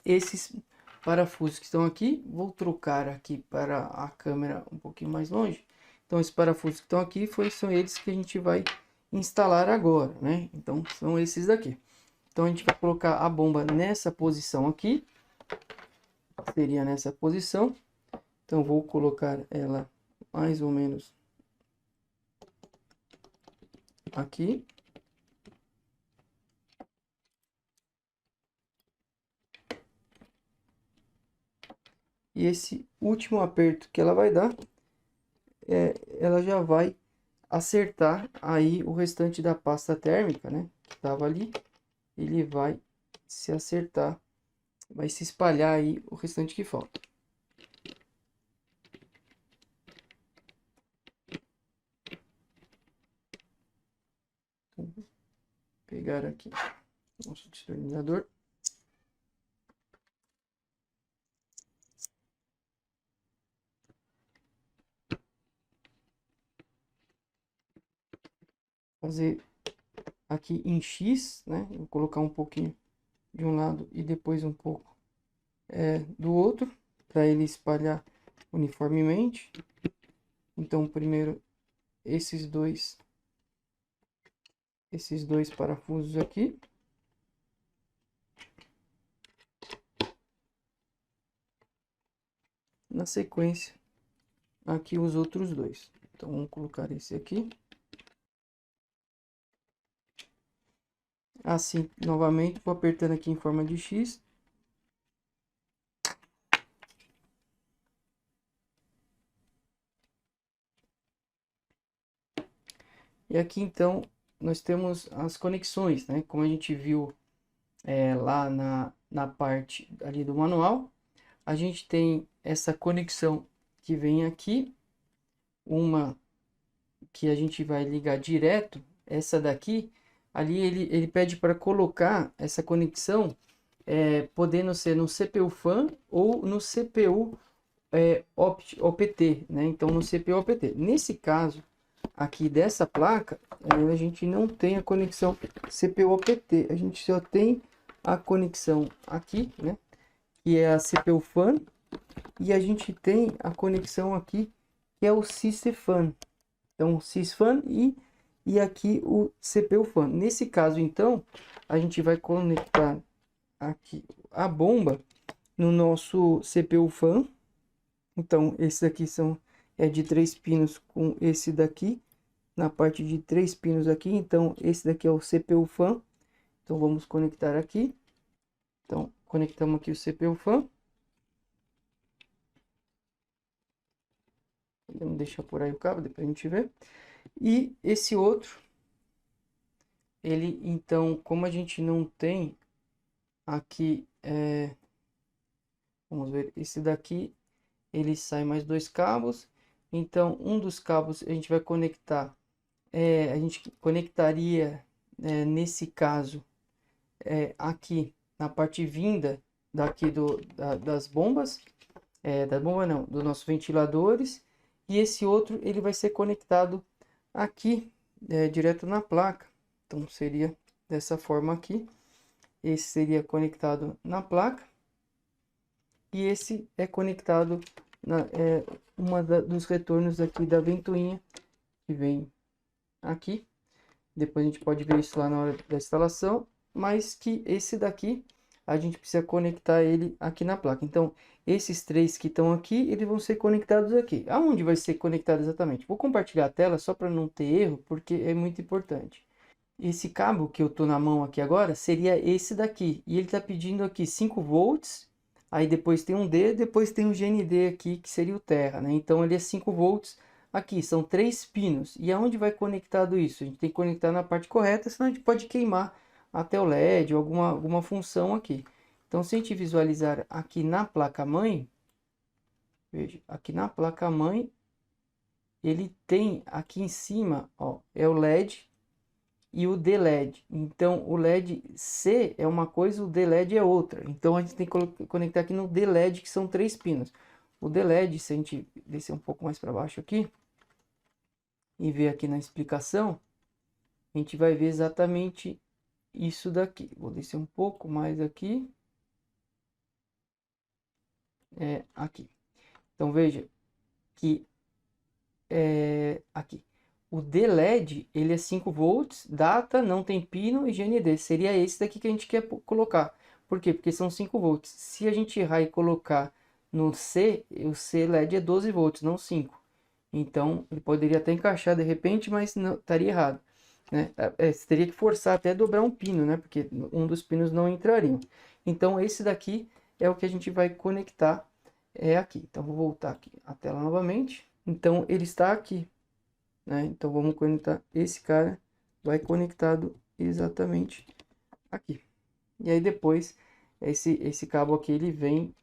esses parafusos que estão aqui. Vou trocar aqui para a câmera um pouquinho mais longe. Então, esses parafusos que estão aqui são eles que a gente vai instalar agora, né? Então, são esses daqui. Então, a gente vai colocar a bomba nessa posição aqui. Seria nessa posição. Então, vou colocar ela mais ou menos aqui. E esse último aperto que ela vai dar, ela já vai acertar aí o restante da pasta térmica, né? Que estava ali. Ele vai se acertar, vai se espalhar aí o restante que falta. Então, vou pegar aqui nosso destornilhador. Fazer aqui em X, né? Vou colocar um pouquinho de um lado e depois um pouco do outro, para ele espalhar uniformemente. Então, primeiro esses dois parafusos aqui. Na sequência, aqui os outros dois. Então, vamos colocar esse aqui. Assim, novamente, vou apertando aqui em forma de X. E aqui, então, nós temos as conexões, né? Como a gente viu lá na parte ali do manual, a gente tem essa conexão que vem aqui, uma que a gente vai ligar direto, essa daqui, ali ele pede para colocar essa conexão, podendo ser no CPU fan ou no CPU OPT, né? Então no CPU OPT. Nesse caso aqui dessa placa, a gente não tem a conexão CPU OPT, a gente só tem a conexão aqui, né? Que é a CPU fan, e a gente tem a conexão aqui que é o SysFan. Então, o SysFan e aqui o CPU fan. Nesse caso, então, a gente vai conectar aqui a bomba no nosso CPU fan. Então, esses aqui é de 3 pinos com esse daqui, na parte de 3 pinos aqui. Então, esse daqui é o CPU fan. Então, vamos conectar aqui. Então, conectamos aqui o CPU fan. Vamos deixar por aí o cabo, depois a gente vê. E esse outro, ele, então, como a gente não tem aqui, vamos ver, esse daqui, ele sai mais 2 cabos. Então, um dos cabos a gente vai conectar, a gente conectaria, nesse caso, aqui na parte vinda daqui das bombas, da bomba não, dos nossos ventiladores. E esse outro, ele vai ser conectado aqui, direto na placa. Então, seria dessa forma aqui. Esse seria conectado na placa. E esse é conectado na dos retornos aqui da ventoinha, que vem aqui. Depois a gente pode ver isso lá na hora da instalação. Mas que esse daqui, a gente precisa conectar ele aqui na placa. Então, esses 3 que estão aqui, eles vão ser conectados aqui. Aonde vai ser conectado exatamente? Vou compartilhar a tela só para não ter erro, porque é muito importante. Esse cabo que eu tô na mão aqui agora seria esse daqui. E ele está pedindo aqui 5 volts. Aí depois tem um D, depois tem um GND aqui, que seria o terra, né? Então ele é 5 volts. Aqui são 3 pinos. E aonde vai conectado isso? A gente tem que conectar na parte correta, senão a gente pode queimar até o LED ou alguma função aqui. Então, se a gente visualizar aqui na placa-mãe, veja, aqui na placa-mãe, ele tem aqui em cima, ó, é o LED e o DLED. Então, o LED C é uma coisa, o DLED é outra. Então, a gente tem que conectar aqui no DLED, que são 3 pinos. O DLED, se a gente descer um pouco mais para baixo aqui, e ver aqui na explicação, a gente vai ver exatamente isso daqui. Vou descer um pouco mais aqui. Aqui. Então, veja que aqui. O DLED, ele é 5 volts, data, não tem pino e GND. Seria esse daqui que a gente quer colocar. Por quê? Porque são 5 volts. Se a gente errar e colocar no C, o C LED é 12 volts, não 5. Então, ele poderia até encaixar de repente, mas não, estaria errado, né? Você teria que forçar até dobrar um pino, né? Porque um dos pinos não entraria. Então, esse daqui é o que a gente vai conectar aqui. Então, vou voltar aqui a tela novamente. Então, ele está aqui, né? Então, vamos conectar esse cara, vai conectado exatamente aqui. E aí, depois, esse cabo aqui, ele vem,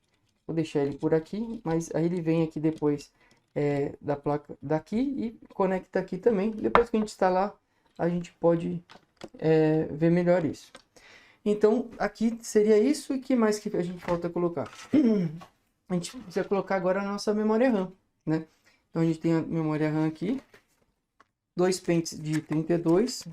vou deixar ele por aqui, mas aí ele vem aqui depois da placa daqui e conecta aqui também. Depois que a gente instalar, a gente pode ver melhor isso. Então, aqui seria isso. E que mais que a gente falta colocar? A gente precisa colocar agora a nossa memória RAM, né? Então, a gente tem a memória RAM aqui, 2 pentes de 32.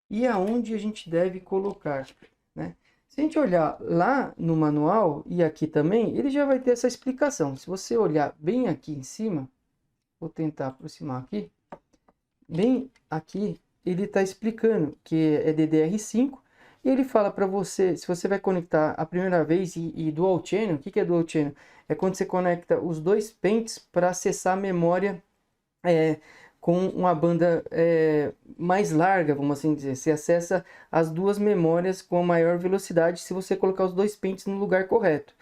E aonde a gente deve colocar, né? Se a gente olhar lá no manual e aqui também, ele já vai ter essa explicação. Se você olhar bem aqui em cima, vou tentar aproximar aqui, bem aqui, ele está explicando que é DDR5. E ele fala para você, se você vai conectar a primeira vez e dual channel. O que é dual channel? É quando você conecta os 2 pentes para acessar a memória com uma banda mais larga, vamos assim dizer. Você acessa as 2 memórias com a maior velocidade se você colocar os 2 pentes no lugar correto.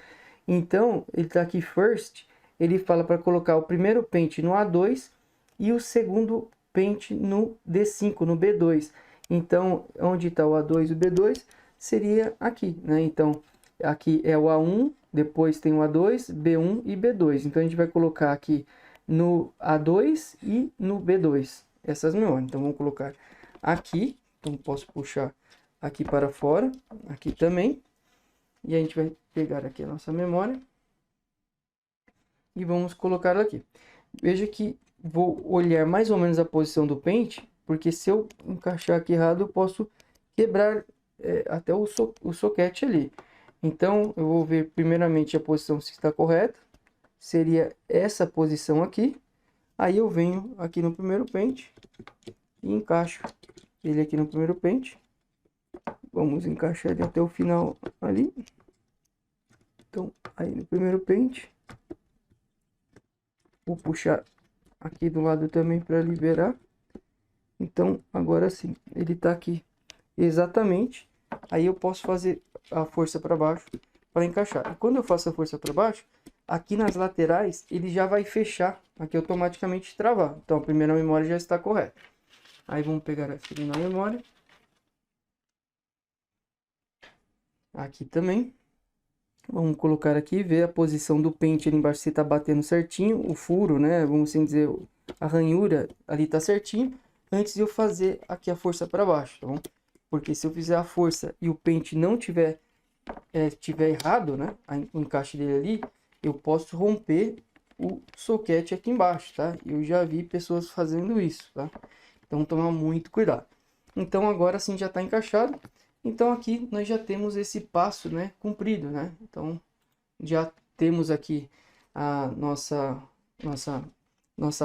Então, ele está aqui first, ele fala para colocar o primeiro pente no A2 e o segundo pente no D5, no B2. Então, onde está o A2 e o B2 seria aqui, né? Então, aqui é o A1, depois tem o A2, B1 e B2. Então, a gente vai colocar aqui no A2 e no B2 essas memórias. Então, vamos colocar aqui. Então, posso puxar aqui para fora, aqui também. E a gente vai pegar aqui a nossa memória e vamos colocar aqui. Veja que vou olhar mais ou menos a posição do pente, porque se eu encaixar aqui errado, eu posso quebrar até o soquete ali. Então, eu vou ver primeiramente a posição se está correta. Seria essa posição aqui. Aí eu venho aqui no primeiro pente e encaixo ele aqui no primeiro pente. Vamos encaixar ele até o final ali. Então, aí no primeiro pente. Vou puxar aqui do lado também para liberar. Então, agora sim, ele está aqui exatamente. Aí eu posso fazer a força para baixo para encaixar. E quando eu faço a força para baixo, aqui nas laterais, ele já vai fechar, aqui automaticamente travar. Então, a primeira memória já está correta. Aí vamos pegar a segunda memória. aqui também. Vamos colocar aqui, ver a posição do pente ali embaixo, se está batendo certinho, o furo, né, vamos assim dizer, a ranhura ali tá certinho, antes de eu fazer aqui a força para baixo, tá bom? Porque se eu fizer a força e o pente não tiver errado, né, o encaixe dele ali, eu posso romper o soquete aqui embaixo, tá? Eu já vi pessoas fazendo isso, tá? Então tomar muito cuidado. Então agora sim já está encaixado. Então aqui nós já temos esse passo, né, cumprido, né? Então já temos aqui a nossa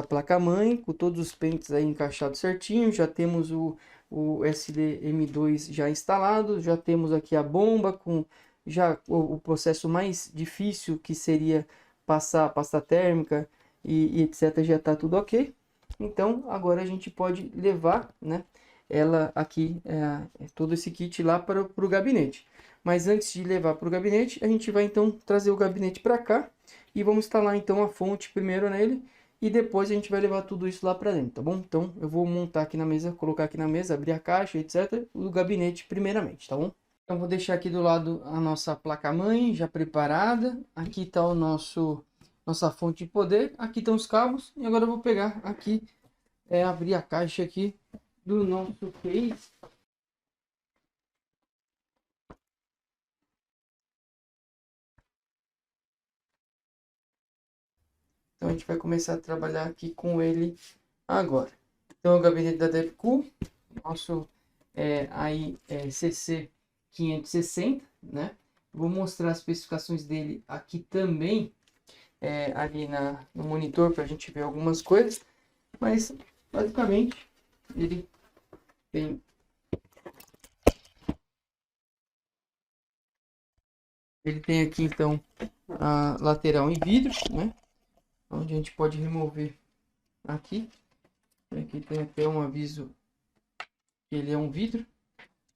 placa-mãe, com todos os pentes aí encaixados certinho, já temos o SDM2 já instalado, já temos aqui a bomba com já o processo mais difícil, que seria passar a pasta térmica e etc, já está tudo ok. Então agora a gente pode levar, né, ela aqui, todo esse kit lá para o gabinete. Mas antes de levar para o gabinete, a gente vai então trazer o gabinete para cá e vamos instalar então a fonte primeiro nele e depois a gente vai levar tudo isso lá para dentro, tá bom? Então eu vou montar aqui na mesa, colocar aqui na mesa, abrir a caixa, etc, o gabinete primeiramente, tá bom? Então vou deixar aqui do lado a nossa placa-mãe já preparada. Aqui está o nossa fonte de poder, aqui estão os cabos e agora eu vou pegar aqui, abrir a caixa aqui do nosso case. Então a gente vai começar a trabalhar aqui com ele agora. Então o gabinete da DevCool, nosso aí CC 560, né? Vou mostrar as especificações dele aqui também, ali no monitor, para a gente ver algumas coisas. Mas basicamente ele tem aqui então a lateral em vidro, né? Onde a gente pode remover aqui. Aqui tem até um aviso que ele é um vidro,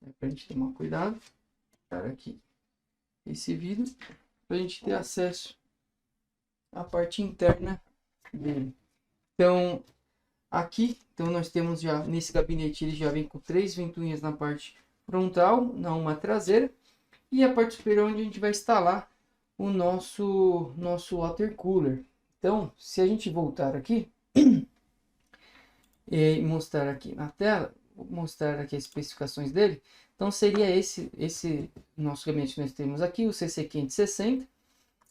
né, para a gente tomar cuidado. Cara, aqui esse vidro para a gente ter acesso à parte interna dele. Então aqui, então nós temos já nesse gabinete, ele já vem com 3 ventoinhas na parte frontal, na uma traseira, e a parte superior onde a gente vai instalar o nosso water cooler. Então, se a gente voltar aqui e mostrar aqui na tela, vou mostrar aqui as especificações dele. Então seria esse nosso gabinete que nós temos aqui, o CC560.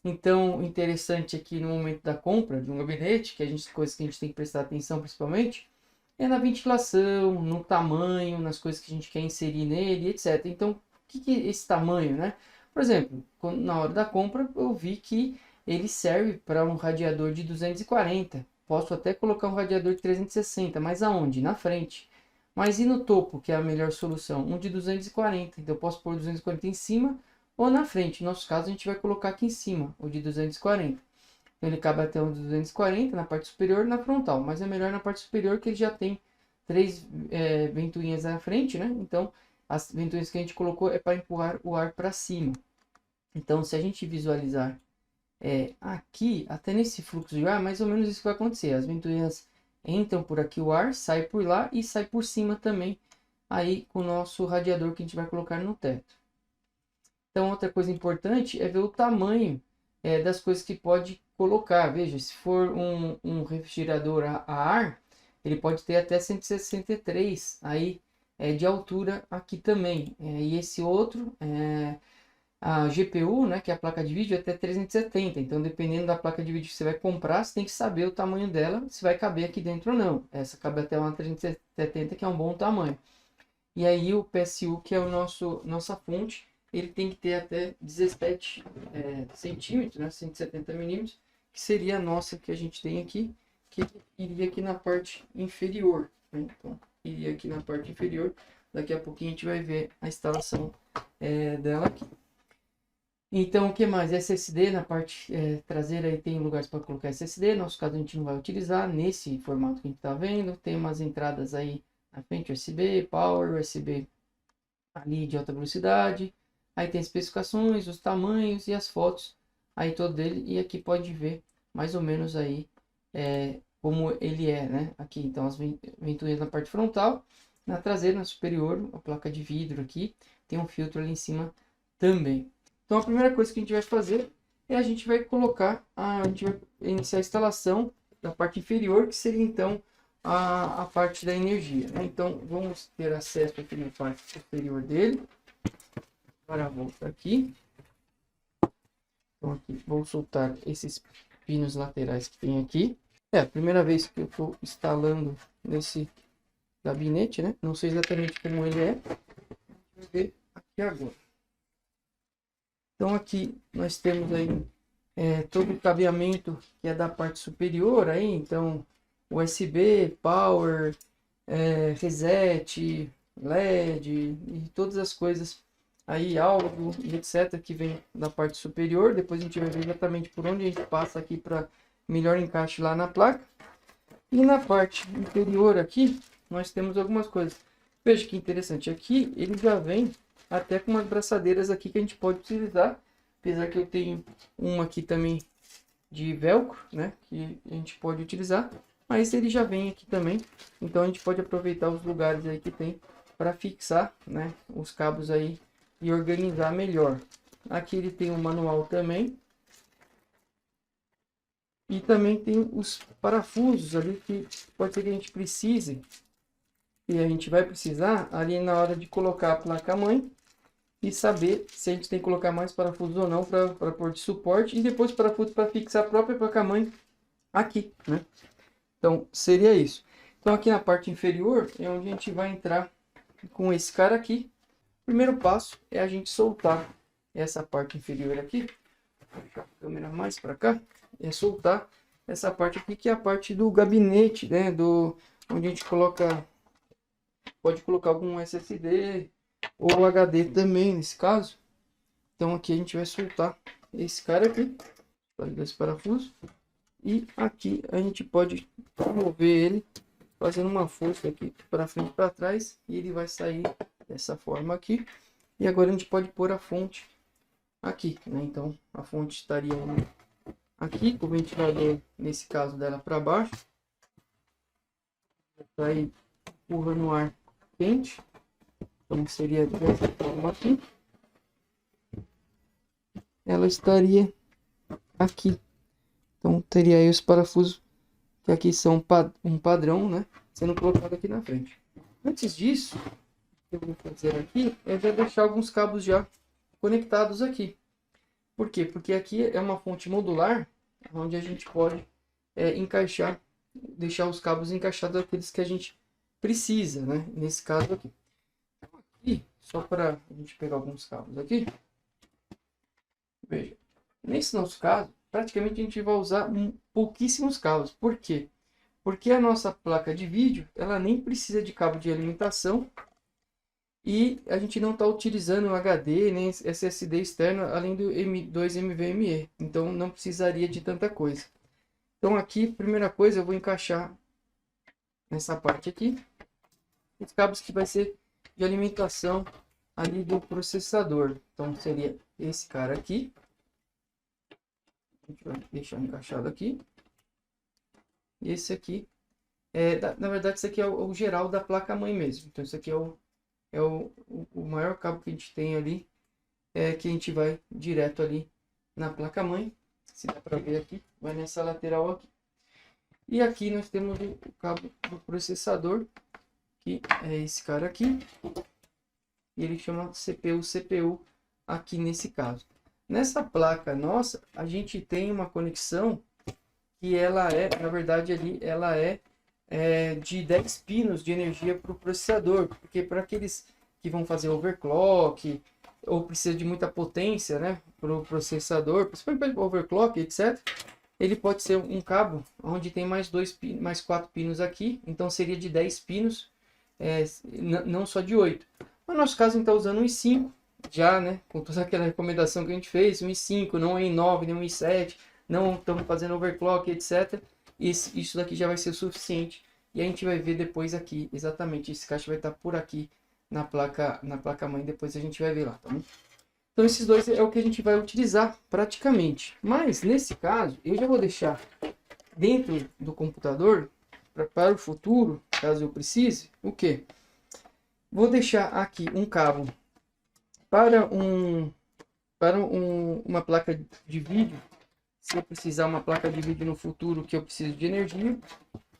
Então, interessante aqui no momento da compra de um gabinete, coisas que a gente tem que prestar atenção principalmente, é na ventilação, no tamanho, nas coisas que a gente quer inserir nele, etc. Então, o que é esse tamanho, né? Por exemplo, na hora da compra eu vi que ele serve para um radiador de 240. Posso até colocar um radiador de 360, mas aonde? Na frente. Mas e no topo, que é a melhor solução? Um de 240. Então eu posso pôr 240 em cima ou na frente. No nosso caso, a gente vai colocar aqui em cima, o de 240. Então ele cabe até o 240 na parte superior e na frontal. Mas é melhor na parte superior, que ele já tem 3 ventoinhas na frente, né? Então as ventoinhas que a gente colocou é para empurrar o ar para cima. Então se a gente visualizar aqui, até nesse fluxo de ar, mais ou menos isso que vai acontecer. As ventoinhas entram por aqui, o ar sai por lá e sai por cima também, aí com o nosso radiador que a gente vai colocar no teto. Então outra coisa importante é ver o tamanho das coisas que pode colocar. Veja, se for um refrigerador a ar, ele pode ter até 163 aí, de altura aqui também. E esse outro, a GPU, né, que é a placa de vídeo, é até 370. Então, dependendo da placa de vídeo que você vai comprar, você tem que saber o tamanho dela, se vai caber aqui dentro ou não. Essa cabe até uma 370, que é um bom tamanho. E aí o PSU, que é nossa fonte, ele tem que ter até 17 centímetros, né, 170 milímetros, que seria a nossa que a gente tem aqui, que iria aqui na parte inferior, né? Então, iria aqui na parte inferior. Daqui a pouquinho a gente vai ver a instalação dela aqui. Então, o que mais? SSD na parte traseira, aí tem lugares para colocar SSD. No nosso caso, a gente não vai utilizar nesse formato que a gente está vendo. Tem umas entradas aí na frente, USB, Power, USB ali de alta velocidade. Aí tem especificações, os tamanhos e as fotos aí todo dele. E aqui pode ver mais ou menos aí como ele é, né? Aqui, então, as ventoinhas na parte frontal. Na traseira, na superior, a placa de vidro aqui. Tem um filtro ali em cima também. Então a primeira coisa que a gente vai fazer é a gente vai colocar, a gente vai iniciar a instalação da parte inferior, que seria então a parte da energia, né? Então vamos ter acesso aqui na parte superior dele. Agora volta aqui. Então aqui vou soltar esses pinos laterais que tem aqui. É a primeira vez que eu estou instalando nesse gabinete, né? Não sei exatamente como ele é. Vamos ver aqui agora. Então aqui nós temos aí todo o cabeamento que é da parte superior aí, então USB, power, reset, LED e todas as coisas aí, áudio e etc, que vem da parte superior. Depois a gente vai ver exatamente por onde a gente passa aqui para melhor encaixe lá na placa. E na parte inferior aqui nós temos algumas coisas. Veja que interessante, aqui ele já vem até com umas braçadeiras aqui que a gente pode utilizar, apesar que eu tenho uma aqui também de velcro, né, que a gente pode utilizar, mas ele já vem aqui também, então a gente pode aproveitar os lugares aí que tem para fixar, né, os cabos aí e organizar melhor. Aqui ele tem um manual também, e também tem os parafusos ali que pode ser que a gente precise, e a gente vai precisar ali na hora de colocar a placa-mãe, e saber se a gente tem que colocar mais parafusos ou não para pôr de suporte, e depois parafuso para fixar a própria placa-mãe aqui, né? Então seria isso. Então aqui na parte inferior é onde a gente vai entrar com esse cara aqui. O primeiro passo é a gente soltar essa parte inferior aqui. Vou deixar a câmera mais para cá. É soltar essa parte aqui, que é a parte do gabinete, né? Onde a gente pode colocar algum SSD ou HD também, nesse caso. Então aqui a gente vai soltar esse cara aqui, esse parafuso, e aqui a gente pode mover ele fazendo uma força aqui para frente e para trás, e ele vai sair dessa forma aqui. E agora a gente pode pôr a fonte aqui, né? Então a fonte estaria aqui, com o ventilador nesse caso dela para baixo, para ir empurrando o ar quente. Então seria dessa forma aqui. Ela estaria aqui. Então teria aí os parafusos que aqui são um padrão, né? Sendo colocado aqui na frente. Antes disso, o que eu vou fazer aqui é já deixar alguns cabos já conectados aqui. Por quê? Porque aqui é uma fonte modular, onde a gente pode encaixar, deixar os cabos encaixados aqueles que a gente precisa, né? Nesse caso aqui. E só para a gente pegar alguns cabos aqui, veja, nesse nosso caso, praticamente a gente vai usar pouquíssimos cabos. Por quê? Porque a nossa placa de vídeo, ela nem precisa de cabo de alimentação, e a gente não está utilizando HD nem SSD externo, além do M2 NVMe, então não precisaria de tanta coisa. Então aqui, primeira coisa, eu vou encaixar nessa parte aqui os cabos que vai ser de alimentação ali do processador. Então seria esse cara aqui, a gente vai deixar encaixado aqui, e esse aqui na verdade esse aqui é o geral da placa mãe mesmo. Então esse aqui é o maior cabo que a gente tem ali, que a gente vai direto ali na placa mãe. Se dá para ver aqui, vai nessa lateral aqui. E aqui nós temos o cabo do processador, que é esse cara aqui. E ele chama CPU aqui nesse caso. Nessa placa nossa, a gente tem uma conexão que ela na verdade ali, ela de 10 pinos de energia para o processador. Porque para aqueles que vão fazer overclock, ou precisa de muita potência, né, para o processador, principalmente para overclock, etc., ele pode ser um cabo onde tem mais 4 pinos aqui. Então seria de 10 pinos, não só de 8. No nosso caso, a gente está usando um i5, já, né? Com toda aquela recomendação que a gente fez, um i5, não um i9, nem um i7, não estamos fazendo overclock, etc. Isso daqui já vai ser suficiente. E a gente vai ver depois aqui, exatamente, esse caixa vai estar por aqui na placa mãe, depois a gente vai ver lá, tá bom? Então esses dois é o que a gente vai utilizar praticamente. Mas nesse caso, eu já vou deixar dentro do computador, para o futuro, caso eu precise, o quê? Vou deixar aqui um cabo para um para uma placa de vídeo, se eu precisar uma placa de vídeo no futuro que eu preciso de energia,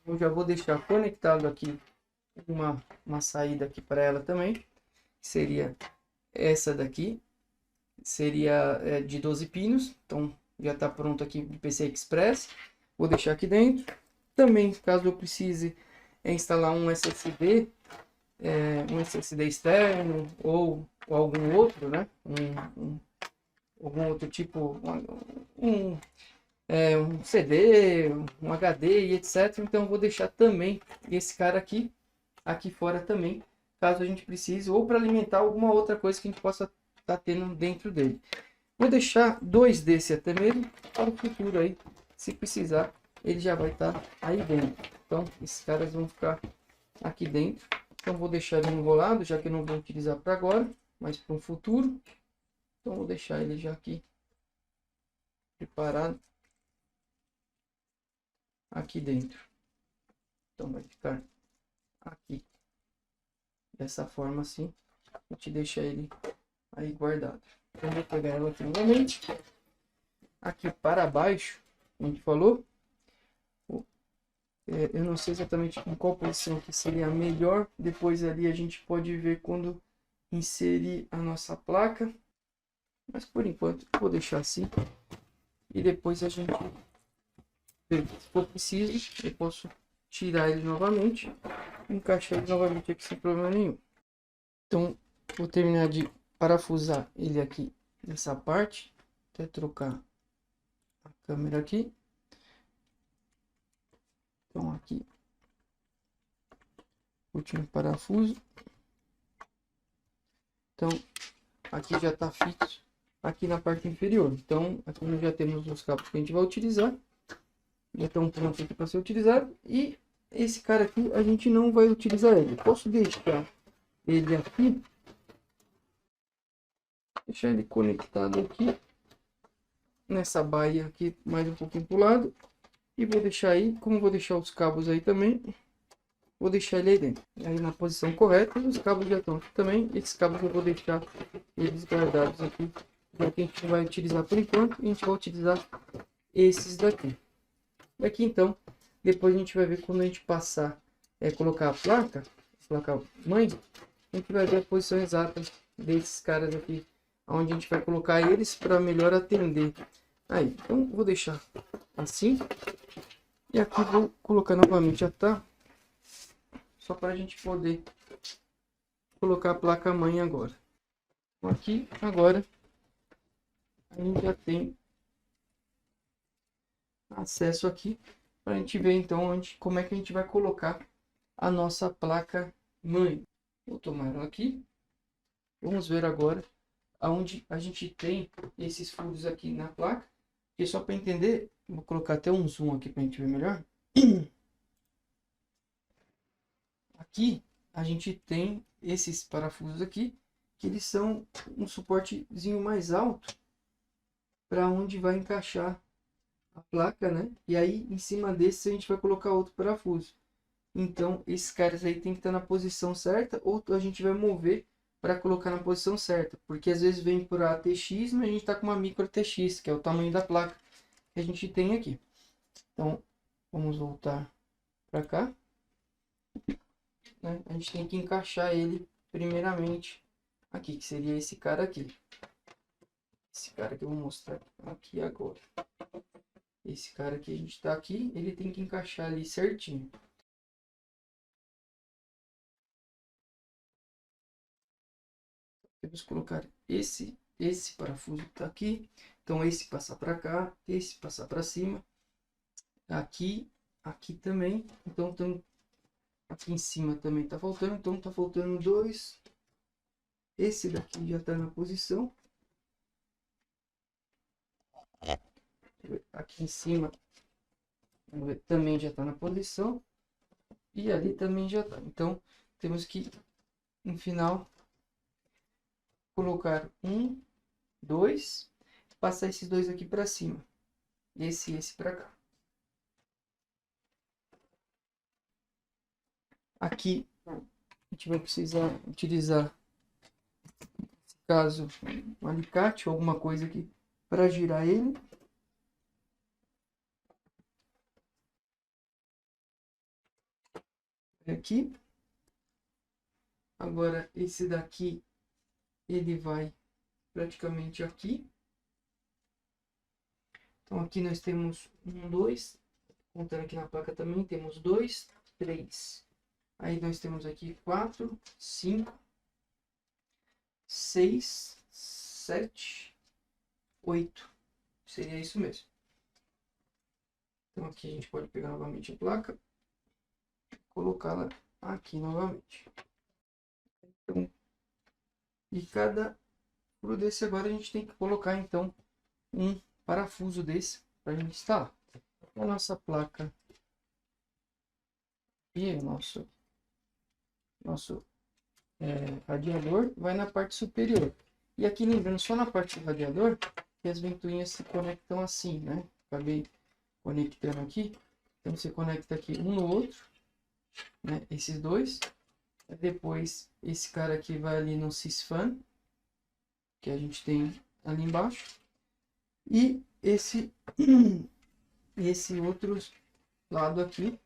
eu já vou deixar conectado aqui uma saída aqui para ela também. Seria essa daqui, seria de 12 pinos, então já está pronto aqui de PCI Express. Vou deixar aqui dentro. Também, caso eu precise instalar um SSD, um SSD externo ou algum outro, né? Algum outro tipo, um CD, um HD e etc. Então vou deixar também esse cara aqui fora também, caso a gente precise, ou para alimentar alguma outra coisa que a gente possa estar tendo dentro dele. Vou deixar 2 desse até mesmo para o futuro aí, se precisar, ele já vai estar aí dentro. Então esses caras vão ficar aqui dentro. Então vou deixar ele enrolado, já que eu não vou utilizar para agora, mas para um futuro. Então vou deixar ele já aqui preparado aqui dentro. Então vai ficar aqui dessa forma assim. A gente deixa ele aí guardado. Então vou pegar ela aqui novamente. Aqui para baixo, como a gente falou, eu não sei exatamente em qual posição que seria a melhor. Depois ali a gente pode ver quando inserir a nossa placa. Mas por enquanto eu vou deixar assim. E depois a gente vê. Se for preciso, eu posso tirar ele novamente. Encaixar ele novamente aqui sem problema nenhum. Então vou terminar de parafusar ele aqui nessa parte. Até trocar a câmera aqui. Então aqui, último parafuso. Então aqui já está fixo aqui na parte inferior. Então aqui nós já temos os cabos que a gente vai utilizar. Já estão prontos aqui para ser utilizado. E esse cara aqui a gente não vai utilizar ele. Posso deixar ele aqui. Deixar ele conectado aqui. Nessa baia aqui mais um pouquinho para o lado. E vou deixar aí, como vou deixar os cabos aí também, vou deixar ele aí dentro. Aí na posição correta, os cabos já estão aqui também. Esses cabos eu vou deixar eles guardados aqui, já que a gente vai utilizar por enquanto. A gente vai utilizar esses daqui. Daqui então, depois a gente vai ver quando a gente passar, colocar a placa mãe, a gente vai ver a posição exata desses caras aqui, onde a gente vai colocar eles para melhor atender. Aí, então vou deixar assim. E aqui vou colocar novamente a tá, só para a gente poder colocar a placa mãe agora. Então, aqui agora a gente já tem acesso aqui para a gente ver então como é que a gente vai colocar a nossa placa mãe. Vou tomar ela aqui. Vamos ver agora aonde a gente tem esses furos aqui na placa. E só para entender, vou colocar até um zoom aqui para a gente ver melhor. Aqui a gente tem esses parafusos aqui, que eles são um suportezinho mais alto para onde vai encaixar a placa, né? E aí em cima desse a gente vai colocar outro parafuso. Então esses caras aí tem que estar na posição certa, ou a gente vai mover para colocar na posição certa, porque às vezes vem por ATX, mas a gente está com uma micro ATX, que é o tamanho da placa que a gente tem aqui. Então vamos voltar para cá, né? A gente tem que encaixar ele primeiramente aqui, que seria esse cara aqui. Esse cara que eu vou mostrar aqui agora. Esse cara que a gente está aqui, ele tem que encaixar ali certinho. Vamos colocar esse parafuso que tá aqui. Então esse passar para cá, esse passar para cima. Aqui também. Então aqui em cima também tá faltando. Então tá faltando 2. Esse daqui já tá na posição. Aqui em cima também já tá na posição. E ali também já tá. Então temos que no final colocar 1, 2, passar esses dois aqui para cima. Esse e esse para cá. Aqui a gente vai precisar utilizar esse caso, um alicate ou alguma coisa aqui para girar ele. Aqui. Agora, esse daqui, ele vai praticamente aqui. Então, aqui nós temos 1, 2. Contando aqui na placa também, temos 2, 3. Aí nós temos aqui 4, 5, 6, 7, 8. Seria isso mesmo. Então, aqui a gente pode pegar novamente a placa e colocá-la aqui novamente. Então, e cada furo desse agora a gente tem que colocar então um parafuso desse para a gente instalar. A nossa placa e o nosso radiador vai na parte superior. E aqui lembrando só na parte do radiador que as ventoinhas se conectam assim, né? Acabei conectando aqui. Então você conecta aqui um no outro, né? Esses dois. Depois esse cara aqui vai ali no sysfan, que a gente tem ali embaixo. E esse outro lado aqui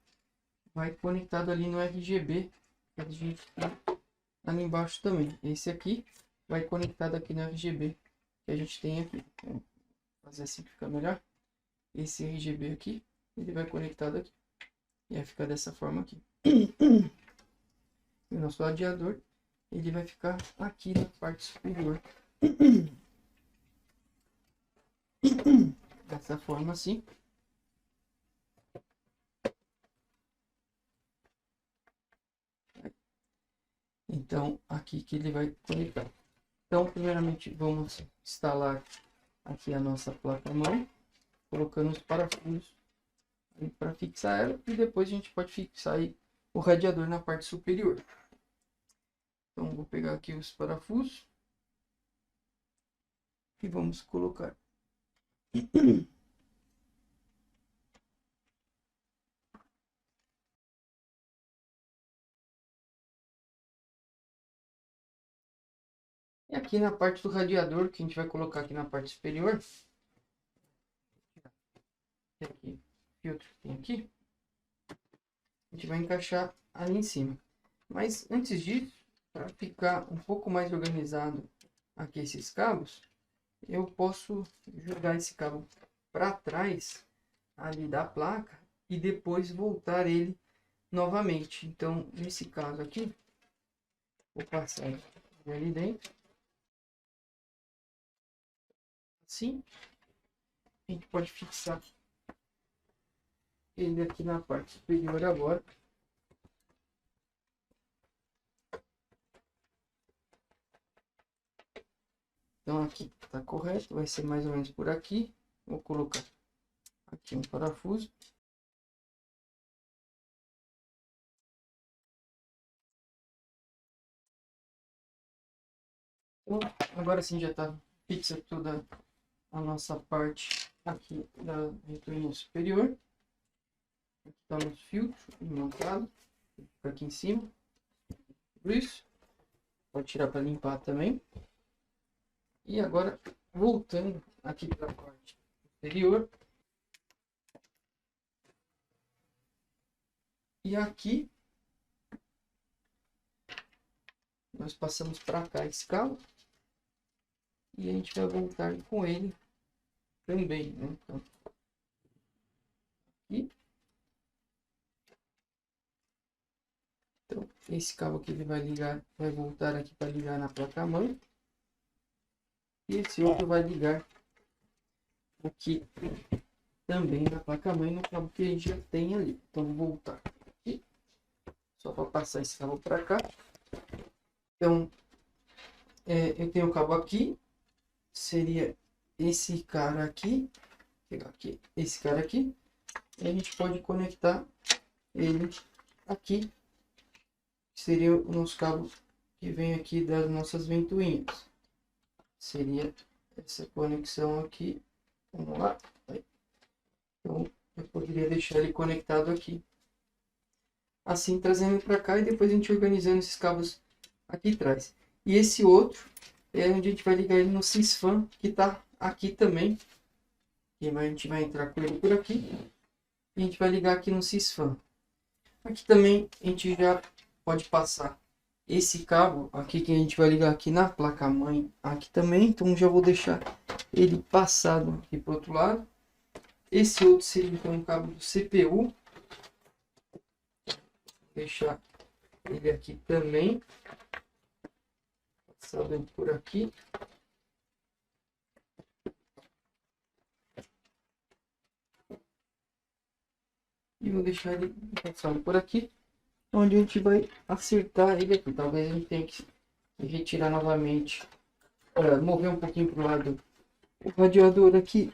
vai conectado ali no RGB, que a gente tem ali embaixo também. Esse aqui vai conectado aqui no RGB que a gente tem aqui. Vou fazer assim que fica melhor. Esse RGB aqui, ele vai conectado aqui. E vai ficar dessa forma aqui. E o nosso radiador, ele vai ficar aqui na parte superior. Dessa forma assim. Então, aqui que ele vai conectar. Então, primeiramente, vamos instalar aqui a nossa placa-mãe, colocando os parafusos para fixar ela, e depois a gente pode fixar aí o radiador na parte superior. Então, vou pegar aqui os parafusos e vamos colocar. E aqui na parte do radiador, que a gente vai colocar aqui na parte superior, aqui, filtro que tem aqui, a gente vai encaixar ali em cima. Mas antes disso, para ficar um pouco mais organizado aqui esses cabos, eu posso jogar esse cabo para trás ali da placa e depois voltar ele novamente. Então, nesse caso aqui, vou passar ele ali dentro. Assim, a gente pode fixar ele aqui na parte superior agora. Então aqui está correto, vai ser mais ou menos por aqui. Vou colocar aqui um parafuso. Então, agora sim já está fixa toda a nossa parte aqui da ventoinha superior. Aqui está o nosso filtro montado, fica aqui em cima. Por isso, pode tirar para limpar também. E agora, voltando aqui para a parte superior. E aqui, nós passamos para cá esse cabo. E a gente vai voltar com ele também, né? Então, aqui. Então, esse cabo aqui ele vai ligar, vai voltar aqui para ligar na placa-mãe. E esse outro vai ligar aqui também na placa-mãe, no cabo que a gente já tem ali. Então, vou voltar aqui, só para passar esse cabo para cá. Então, eu tenho o cabo aqui, seria esse cara aqui, vou pegar aqui, esse cara aqui, e a gente pode conectar ele aqui, que seria o nosso cabo que vem aqui das nossas ventoinhas. Seria essa conexão aqui. Vamos lá. Então, eu poderia deixar ele conectado aqui. Assim, trazendo para cá e depois a gente organizando esses cabos aqui atrás. E esse outro, É onde a gente vai ligar ele no Sysfan, que está aqui também. E a gente vai entrar com ele por aqui. E a gente vai ligar aqui no Sysfan. Aqui também a gente já pode passar esse cabo aqui que a gente vai ligar aqui na placa-mãe aqui também. Então já vou deixar ele passado aqui para o outro lado. Esse outro seria então um cabo do CPU. Vou deixar ele aqui também. Passado por aqui. E vou deixar ele passado por aqui, onde a gente vai acertar ele aqui. Talvez a gente tenha que retirar novamente, mover um pouquinho para o lado o radiador aqui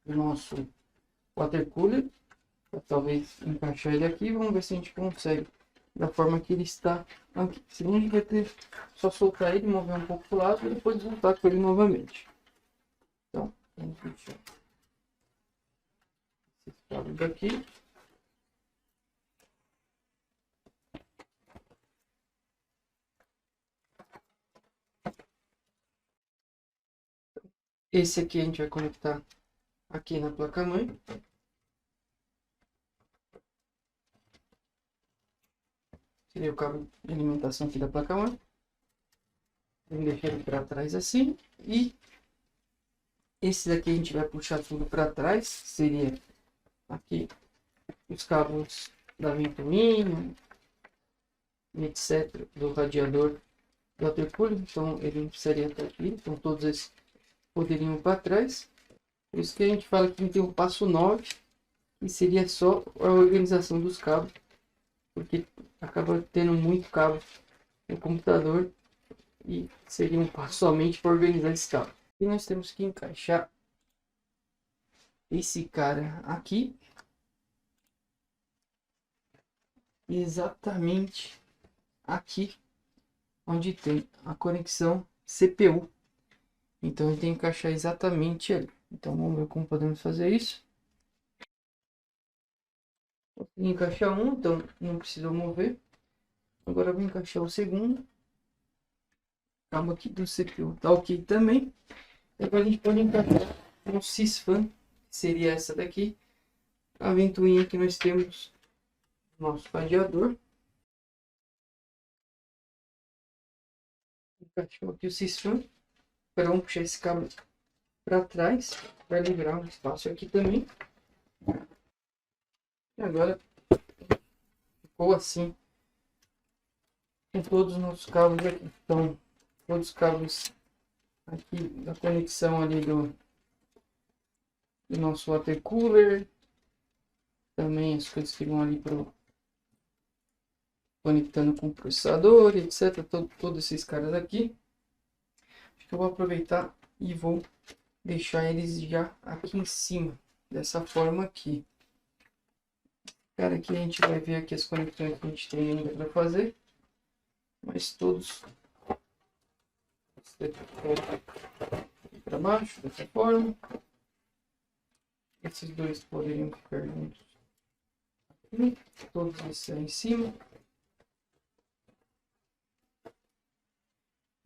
do nosso water cooler. Talvez encaixar ele aqui. Vamos ver se a gente consegue da forma que ele está aqui. Senão a gente vai ter só soltar ele, mover um pouco para o lado e depois voltar com ele novamente. Então, vamos deixar esse cabo daqui. Esse aqui a gente vai conectar aqui na placa-mãe. Seria o cabo de alimentação aqui da placa-mãe. Vamos deixar ele para trás assim. E esse daqui a gente vai puxar tudo para trás. Seria aqui os cabos da ventoinha, etc. Do radiador do water cooler. Então ele não precisaria estar aqui. Então todos esses poderiam para trás. Por isso que a gente fala que tem o passo 9. E seria só a organização dos cabos. Porque acaba tendo muito cabo no computador. E seria um passo somente para organizar esse cabo. E nós temos que encaixar esse cara aqui. Exatamente aqui onde tem a conexão CPU. Então a gente tem que encaixar exatamente ali. Então vamos ver como podemos fazer isso. Consegui encaixar um, então não precisa mover. Agora eu vou encaixar o segundo. Cabo aqui do CPU tá ok também. Agora a gente pode encaixar um Sysfan, que seria essa daqui. A ventoinha que nós temos no nosso radiador. Encaixou aqui o Sysfan. Agora vamos puxar esse cabo para trás para liberar um espaço aqui também. E agora ficou assim com todos os nossos cabos aqui. Então todos os cabos aqui da conexão ali do nosso water cooler, também as coisas que vão ali pro conectando com o processador, etc. Todos esses caras aqui. Acho que eu vou aproveitar e vou deixar eles já aqui em cima, dessa forma aqui. Cara, aqui a gente vai ver aqui as conexões que a gente tem ainda para fazer, mas todos para baixo, dessa forma. Esses dois poderiam ficar juntos aqui, todos esses aí em cima.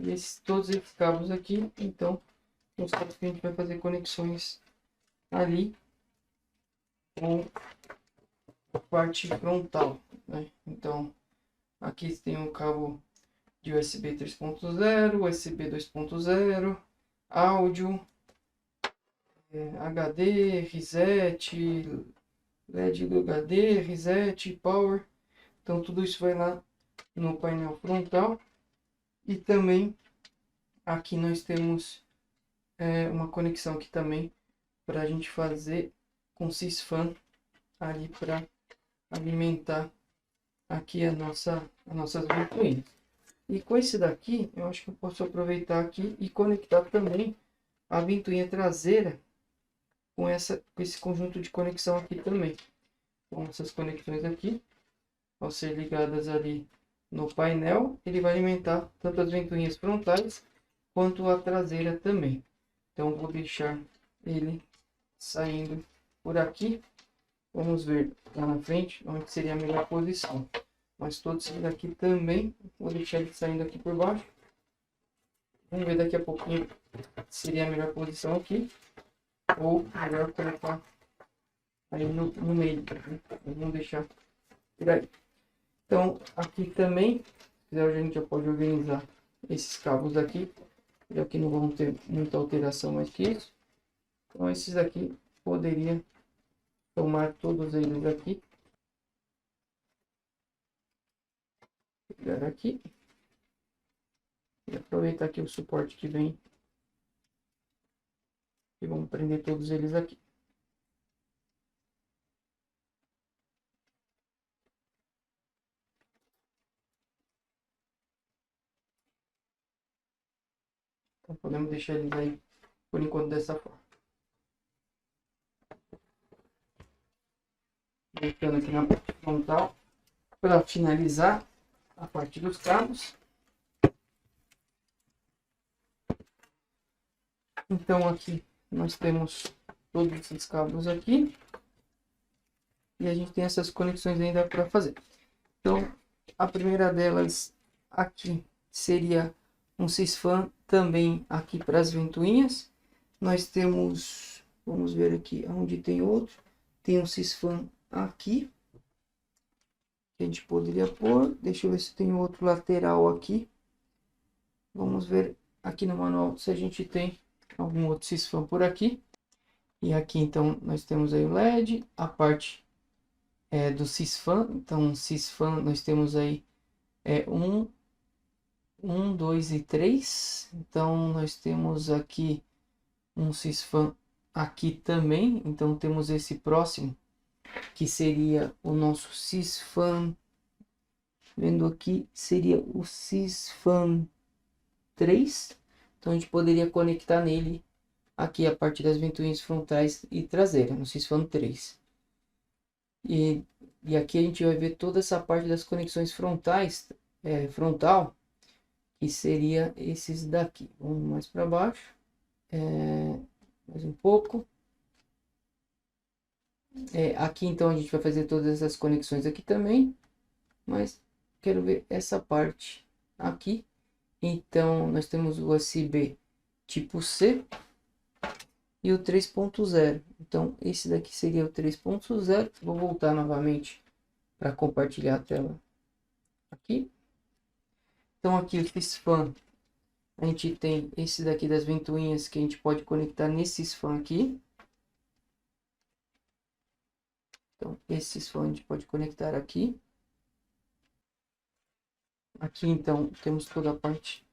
E todos esses cabos aqui, então, são os cabos que a gente vai fazer conexões ali com a parte frontal, né? Então, aqui tem um cabo de USB 3.0, USB 2.0, áudio, HD, reset, LED do HD, reset, power. Então tudo isso vai lá no painel frontal. E também aqui nós temos uma conexão aqui também para a gente fazer com Sysfan ali para alimentar aqui as nossas ventoinhas. E com esse daqui, eu acho que eu posso aproveitar aqui e conectar também a ventoinha traseira com esse conjunto de conexão aqui também. Com essas conexões aqui, ao ser ligadas ali no painel, ele vai alimentar tanto as ventoinhas frontais quanto a traseira também. Então vou deixar ele saindo por aqui. Vamos ver lá na frente onde seria a melhor posição. Mas todos esses aqui também, vou deixar ele saindo aqui por baixo. Vamos ver daqui a pouquinho se seria a melhor posição aqui. Ou melhor colocar aí no meio. Vamos deixar por aí. Então, aqui também, se quiser, a gente já pode organizar esses cabos aqui. Já que não vão ter muita alteração mais que isso. Então, esses aqui poderia tomar todos eles aqui. Pegar aqui. E aproveitar aqui o suporte que vem. E vamos prender todos eles aqui. Então podemos deixar eles aí por enquanto dessa forma. Voltando aqui na parte frontal. Para finalizar a parte dos cabos. Então aqui nós temos todos esses cabos aqui. E a gente tem essas conexões ainda para fazer. Então a primeira delas aqui seria um Sysfan também aqui para as ventoinhas. Nós temos, vamos ver aqui onde tem outro. Tem um Sysfan aqui. Que a gente poderia pôr. Deixa eu ver se tem outro lateral aqui. Vamos ver aqui no manual se a gente tem algum outro Sysfan por aqui. E aqui então nós temos aí o LED, a parte do Sysfan. Então Sysfan nós temos aí 1, 2 e 3. Então nós temos aqui um Sysfan aqui também. Então temos esse próximo que seria o nosso Sysfan. Vendo aqui seria o Sysfan 3. Então a gente poderia conectar nele aqui a parte das ventoinhas frontais e traseiras, no Sysfan 3. E aqui a gente vai ver toda essa parte das conexões frontais, frontal, que seria esses daqui. Vamos mais para baixo, mais um pouco. Aqui então a gente vai fazer todas essas conexões aqui também, mas quero ver essa parte aqui. Então nós temos o USB tipo C e o 3.0. Então esse daqui seria o 3.0. Vou voltar novamente para compartilhar a tela aqui. Então aqui o Sysfan, a gente tem esse daqui das ventoinhas que a gente pode conectar nesse Sysfan aqui. Então esse Sysfan a gente pode conectar aqui. Aqui então temos toda a parte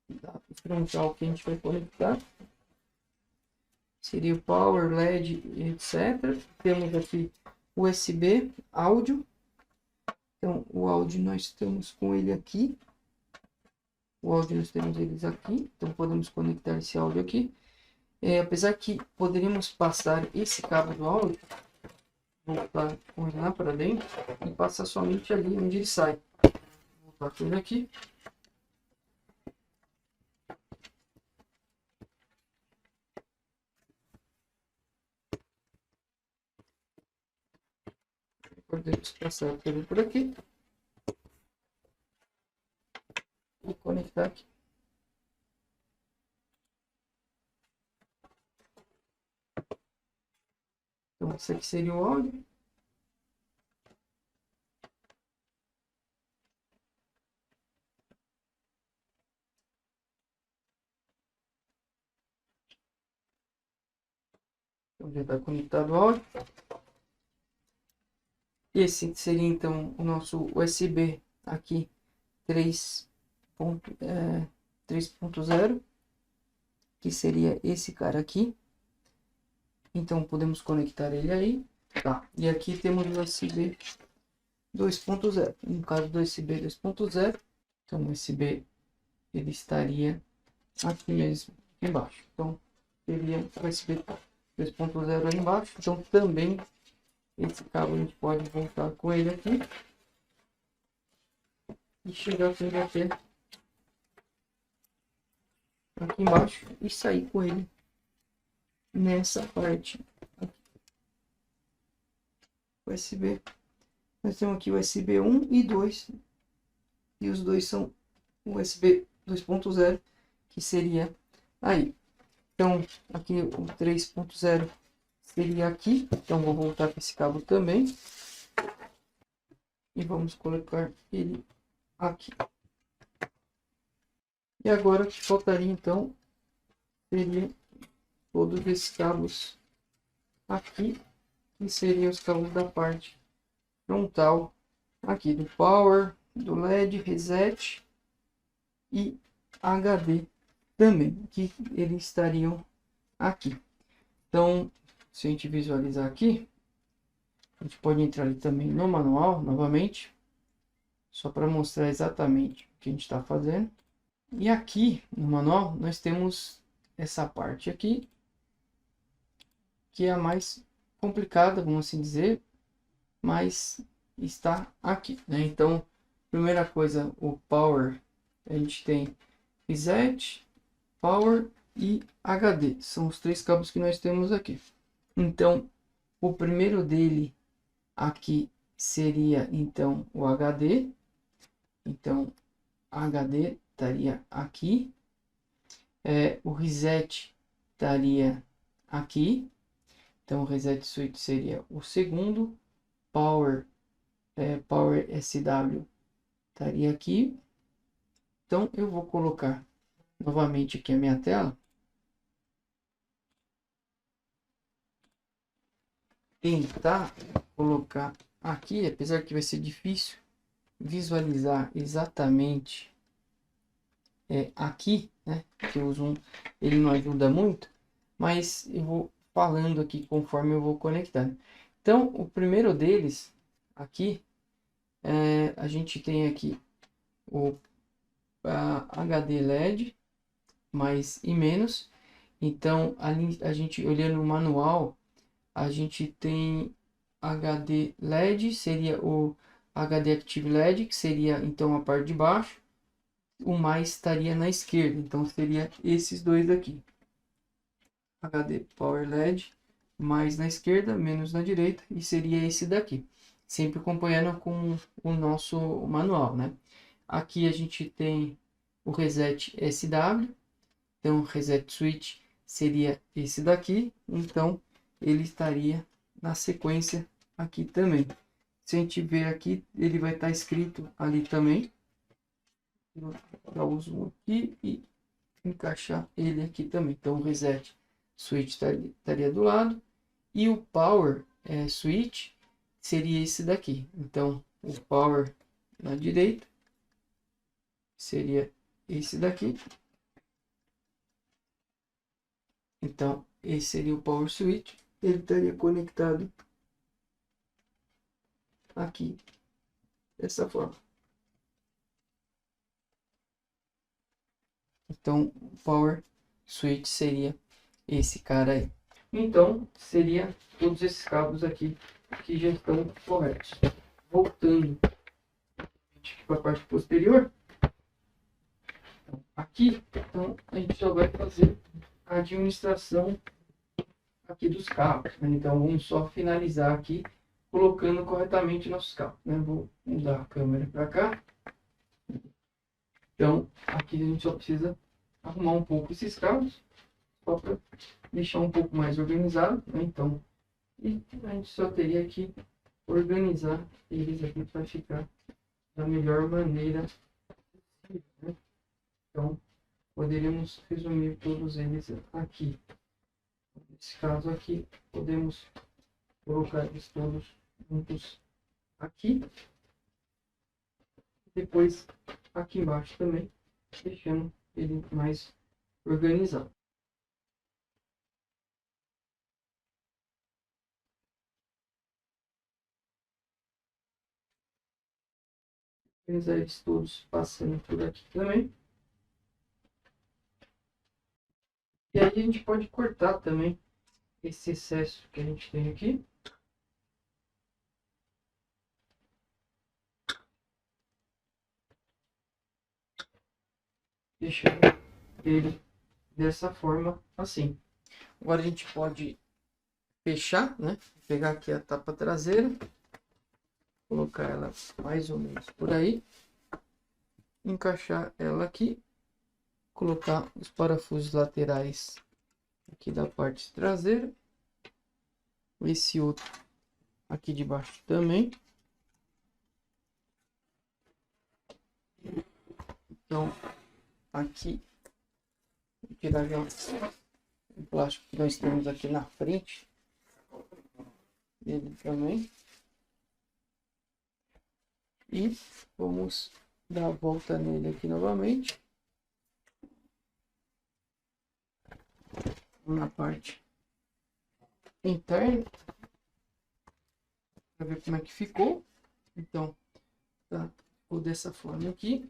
da frontal que a gente vai conectar. Seria o Power, LED, etc. Temos aqui USB, áudio. Então o áudio nós estamos com ele aqui. O áudio nós temos eles aqui. Então podemos conectar esse áudio aqui. Apesar que poderíamos passar esse cabo do áudio, voltar com ele lá para dentro e passar somente ali onde ele sai. Vou voltar com ele aqui. Podemos passar por aqui e conectar aqui. Então esse aqui seria o áudio. Então já está conectado o áudio. Esse seria então o nosso USB aqui 3.0, que seria esse cara aqui. Então podemos conectar ele aí, tá? E aqui temos o USB 2.0. No caso do USB 2.0, então o USB ele estaria aqui mesmo, aqui embaixo. Então seria o USB 2.0 ali embaixo. Então também esse cabo a gente pode voltar com ele aqui e chegar com ele até aqui embaixo e sair com ele nessa parte aqui. USB, nós temos aqui USB 1 e 2 e os dois são USB 2.0, que seria aí. Então, aqui o 3.0 seria aqui. Então, vou voltar para esse cabo também. E vamos colocar ele aqui. E agora o que faltaria, então, seria todos esses cabos aqui, que seriam os cabos da parte frontal aqui do power, do LED, reset e HD também, que eles estariam aqui. Então, se a gente visualizar aqui, a gente pode entrar ali também no manual novamente, só para mostrar exatamente o que a gente está fazendo. E aqui no manual nós temos essa parte aqui, que é a mais complicada, vamos assim dizer, mas está aqui, né? Então, primeira coisa, o power, a gente tem reset, power e HD, são os três cabos que nós temos aqui. Então, o primeiro dele aqui seria então o HD, então HD estaria aqui, o reset estaria aqui, então o reset switch seria o segundo, power SW estaria aqui. Então eu vou colocar novamente aqui a minha tela, tentar colocar aqui, apesar que vai ser difícil visualizar exatamente aqui, né? Porque o zoom ele não ajuda muito, mas eu vou falando aqui conforme eu vou conectar. Então, o primeiro deles aqui, a gente tem aqui o HD LED mais e menos. Então, ali a gente olhando o manual, a gente tem HD LED, seria o HD Active LED, que seria então a parte de baixo. O mais estaria na esquerda, então seria esses dois aqui. HD Power LED, mais na esquerda, menos na direita, e seria esse daqui. Sempre acompanhando com o nosso manual, né? Aqui a gente tem o Reset SW, então Reset Switch seria esse daqui, então ele estaria na sequência aqui também. Se a gente ver aqui, ele vai estar escrito ali também. Vou dar o zoom aqui e encaixar ele aqui também. Então o Reset Switch estaria do lado e o Power Switch seria esse daqui. Então o Power na direita seria esse daqui. Então esse seria o Power Switch. Ele estaria conectado aqui dessa forma. Então o Power Switch seria esse cara aí. Então seria todos esses cabos aqui que já estão corretos. Voltando para a parte posterior, aqui, então a gente só vai fazer a administração aqui dos cabos, né? Então vamos só finalizar aqui colocando corretamente nossos cabos, né? Vou mudar a câmera para cá. Então aqui a gente só precisa arrumar um pouco esses cabos, só para deixar um pouco mais organizado, né? Então, e a gente só teria que organizar eles aqui para ficar da melhor maneira possível, né? Então poderíamos resumir todos eles aqui. Nesse caso aqui, podemos colocar eles todos juntos aqui. Depois aqui embaixo também, deixando ele mais organizado. Organizar eles todos passando por aqui também. E aí a gente pode cortar também esse excesso que a gente tem aqui. Deixando ele dessa forma assim. Agora a gente pode fechar, né? Pegar aqui a tapa traseira, colocar ela mais ou menos por aí, encaixar ela aqui colocar os parafusos laterais aqui da parte traseira. Esse outro aqui de baixo também. Então, aqui, vou tirar já o plástico que nós temos aqui na frente. Ele também. E vamos dar a volta nele aqui novamente. Na parte interna. Para ver como é que ficou. Então, tá, ficou dessa forma aqui.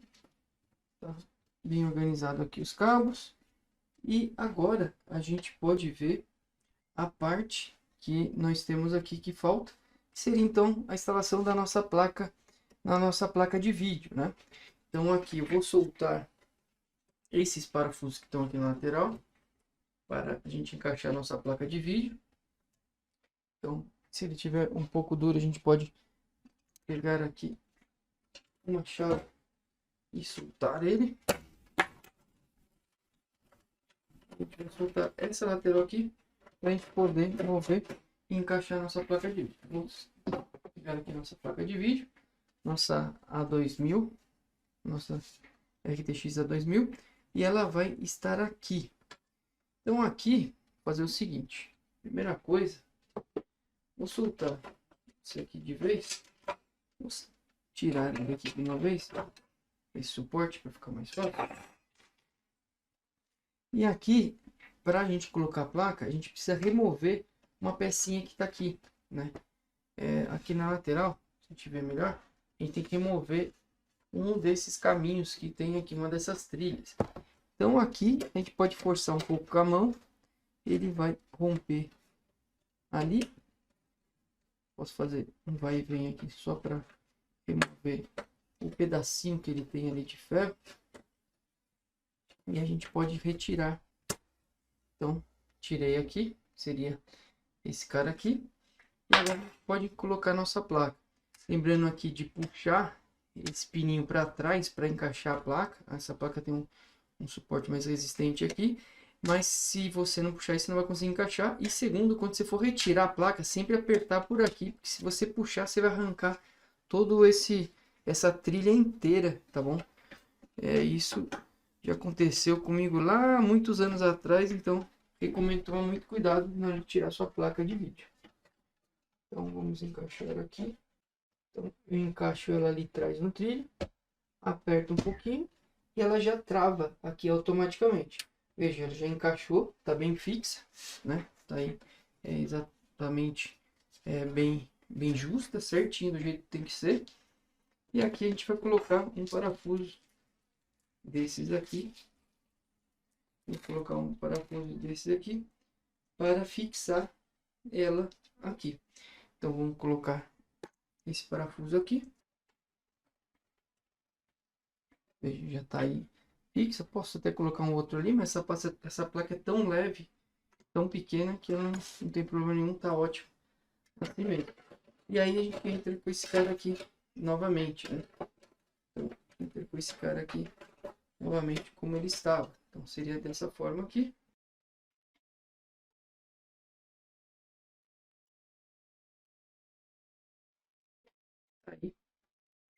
Tá bem organizado aqui os cabos. E agora a gente pode ver a parte que nós temos aqui que falta, que seria então a instalação da nossa placa, na nossa placa de vídeo, né? Então aqui eu vou soltar esses parafusos que estão aqui na lateral para a gente encaixar a nossa placa de vídeo. Então, se ele tiver um pouco duro, a gente pode pegar aqui uma chave e soltar ele. A gente vai soltar essa lateral aqui para a gente poder mover e encaixar nossa placa de vídeo. Vamos pegar aqui nossa placa de vídeo, nossa A2000, nossa RTX A2000, e ela vai estar aqui. Então aqui, fazer o seguinte, primeira coisa, vou soltar isso aqui de vez, vou tirar ele daqui de uma vez, esse suporte para ficar mais fácil. E aqui, para a gente colocar a placa, a gente precisa remover uma pecinha que está aqui, né? Aqui na lateral, se a gente ver melhor, a gente tem que remover um desses caminhos que tem aqui, uma dessas trilhas. Então aqui a gente pode forçar um pouco com a mão, ele vai romper ali. Posso fazer um vai e vem aqui só para remover o pedacinho que ele tem ali de ferro. E a gente pode retirar. Então, tirei aqui, seria esse cara aqui. E agora a gente pode colocar nossa placa. Lembrando aqui de puxar esse pininho para trás para encaixar a placa. Essa placa tem um suporte mais resistente aqui. Mas se você não puxar, você não vai conseguir encaixar. E segundo, quando você for retirar a placa, sempre apertar por aqui. Porque se você puxar, você vai arrancar todo essa trilha inteira, tá bom? Isso já aconteceu comigo lá muitos anos atrás, então recomendo tomar muito cuidado na hora de tirar sua placa de vídeo. Então vamos encaixar aqui. Então eu encaixo ela ali atrás no trilho, aperto um pouquinho e ela já trava aqui automaticamente. Veja, ela já encaixou, tá bem fixa, né? Tá aí exatamente bem justa, certinho do jeito que tem que ser. E aqui a gente vai colocar um parafuso desses aqui. Vou colocar um parafuso desses aqui para fixar ela aqui. Então vamos colocar esse parafuso aqui. Veja, já está aí fixa. Posso até colocar um outro ali, mas essa placa é tão leve, tão pequena, que ela não tem problema nenhum, tá ótimo assim mesmo. E aí a gente entra com esse cara aqui novamente, né? Então, entra com esse cara aqui novamente como ele estava. Então seria dessa forma aqui. Aí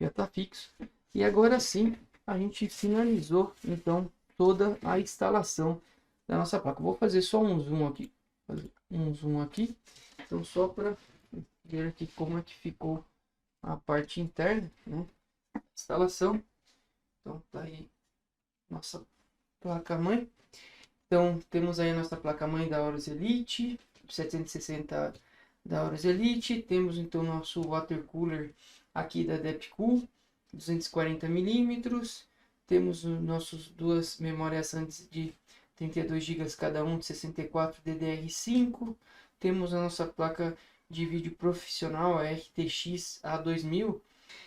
já está fixo. E agora sim a gente finalizou então toda a instalação da nossa placa. Vou fazer só um zoom aqui, então só para ver aqui como é que ficou a parte interna, né? Instalação. Então tá aí nossa placa mãe. Então temos aí a nossa placa mãe da Aorus Elite 760 da Aorus Elite. Temos então nosso water cooler aqui da Depcool 240 milímetros. Temos os nossos duas memórias SANs de 32 GB cada um de 64 DDR5. Temos a nossa placa de vídeo profissional, a RTX A2000.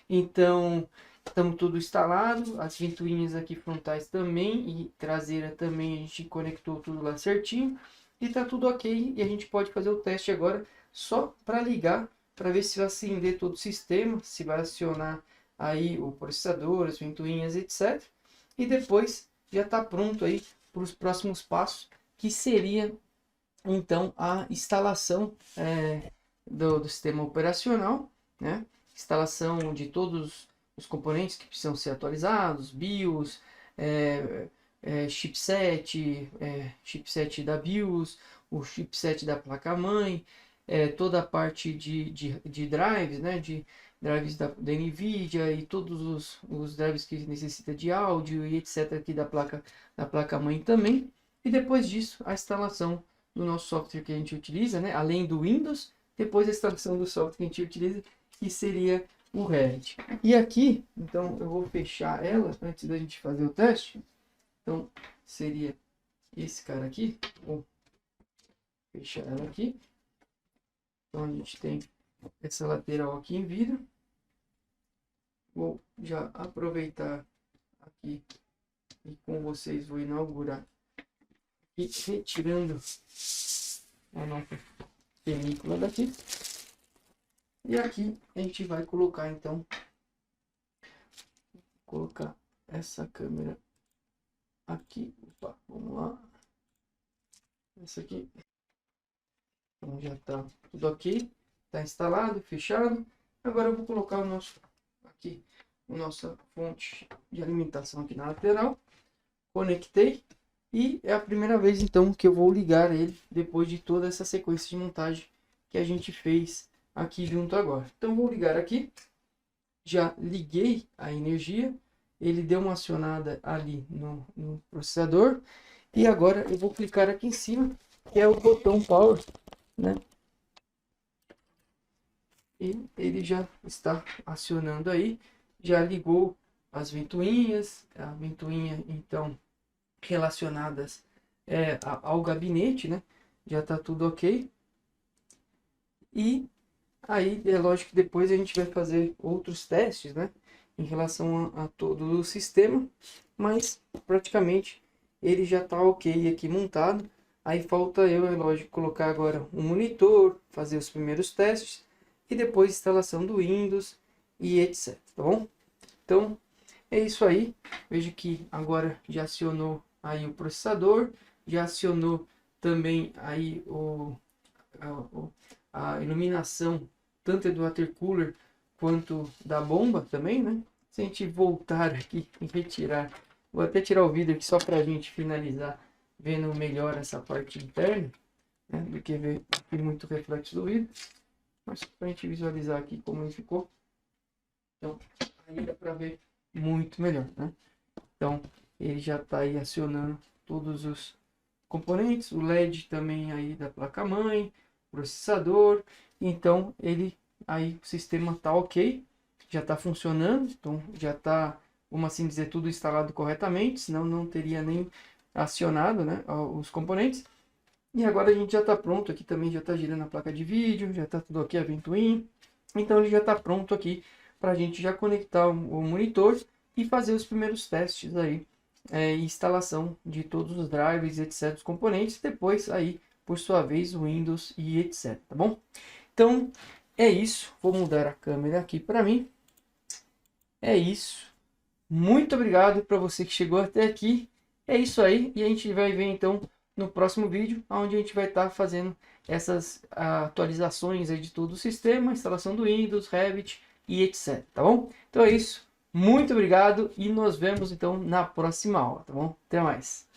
Então estamos tudo instalado, as ventoinhas aqui frontais também e traseira também a gente conectou tudo lá certinho e tá tudo ok. E a gente pode fazer o teste agora só para ligar, para ver se vai acender todo o sistema, se vai acionar aí o processador, as ventoinhas, etc. E depois já está pronto aí para os próximos passos, que seria então a instalação do sistema operacional, né? Instalação de todos os componentes que precisam ser atualizados, BIOS, chipset da BIOS, o chipset da placa-mãe, toda a parte de drives, né? De drives da NVIDIA e todos os drives que necessita de áudio e etc. aqui da placa-mãe também. E depois disso, a instalação do nosso software que a gente utiliza, né? Além do Windows, depois a instalação do software que a gente utiliza, que seria o Revit. E aqui, então, eu vou fechar ela antes da gente fazer o teste. Então, seria esse cara aqui. Vou fechar ela aqui. Então, a gente tem essa lateral aqui em vidro. Vou já aproveitar aqui e com vocês vou inaugurar e retirando a nossa película daqui. E aqui a gente vai colocar então, colocar essa câmera aqui. Opa, vamos lá. Essa aqui. Então já tá tudo ok. Tá instalado, fechado. Agora eu vou colocar o nosso aqui, a nossa fonte de alimentação aqui na lateral. Conectei. E é a primeira vez então que eu vou ligar ele depois de toda essa sequência de montagem que a gente fez aqui junto agora. Então vou ligar aqui, já liguei a energia, ele deu uma acionada ali no processador e agora eu vou clicar aqui em cima, que é o botão Power, né? E ele já está acionando aí, já ligou as ventoinhas, a ventoinha então relacionadas ao gabinete, né? Já está tudo ok. E aí é lógico que depois a gente vai fazer outros testes, né? Em relação a todo o sistema, mas praticamente ele já está ok aqui montado. Aí falta eu, é lógico, colocar agora um monitor, fazer os primeiros testes e depois instalação do Windows e etc, tá bom? Então é isso aí. Veja que agora já acionou aí o processador, já acionou também aí a iluminação tanto do water cooler quanto da bomba também, né? Se a gente voltar aqui e retirar, vou até tirar o vidro aqui só para a gente finalizar, vendo melhor essa parte interna, né? Do que ver muito reflexo do vidro, mas para a gente visualizar aqui como ele ficou. Então aí dá para ver muito melhor, né? Então ele já está aí acionando todos os componentes, o LED também aí da placa-mãe, processador. Então ele aí o sistema tá ok, já está funcionando, então já está, vamos assim dizer, tudo instalado corretamente, senão não teria nem acionado, né, os componentes. E agora a gente já está pronto aqui, também já está girando a placa de vídeo, já está tudo ok, a ventoinha. Então ele já está pronto aqui para a gente já conectar o monitor e fazer os primeiros testes aí, instalação de todos os drivers, etc, os componentes, depois aí por sua vez o Windows e etc, tá bom? Então é isso, vou mudar a câmera aqui para mim. É isso. Muito obrigado para você que chegou até aqui. É isso aí e a gente vai ver então no próximo vídeo, onde a gente vai estar fazendo essas atualizações aí de todo o sistema, instalação do Windows, Revit e etc, tá bom? Então é isso. Muito obrigado e nos vemos então na próxima aula, tá bom? Até mais.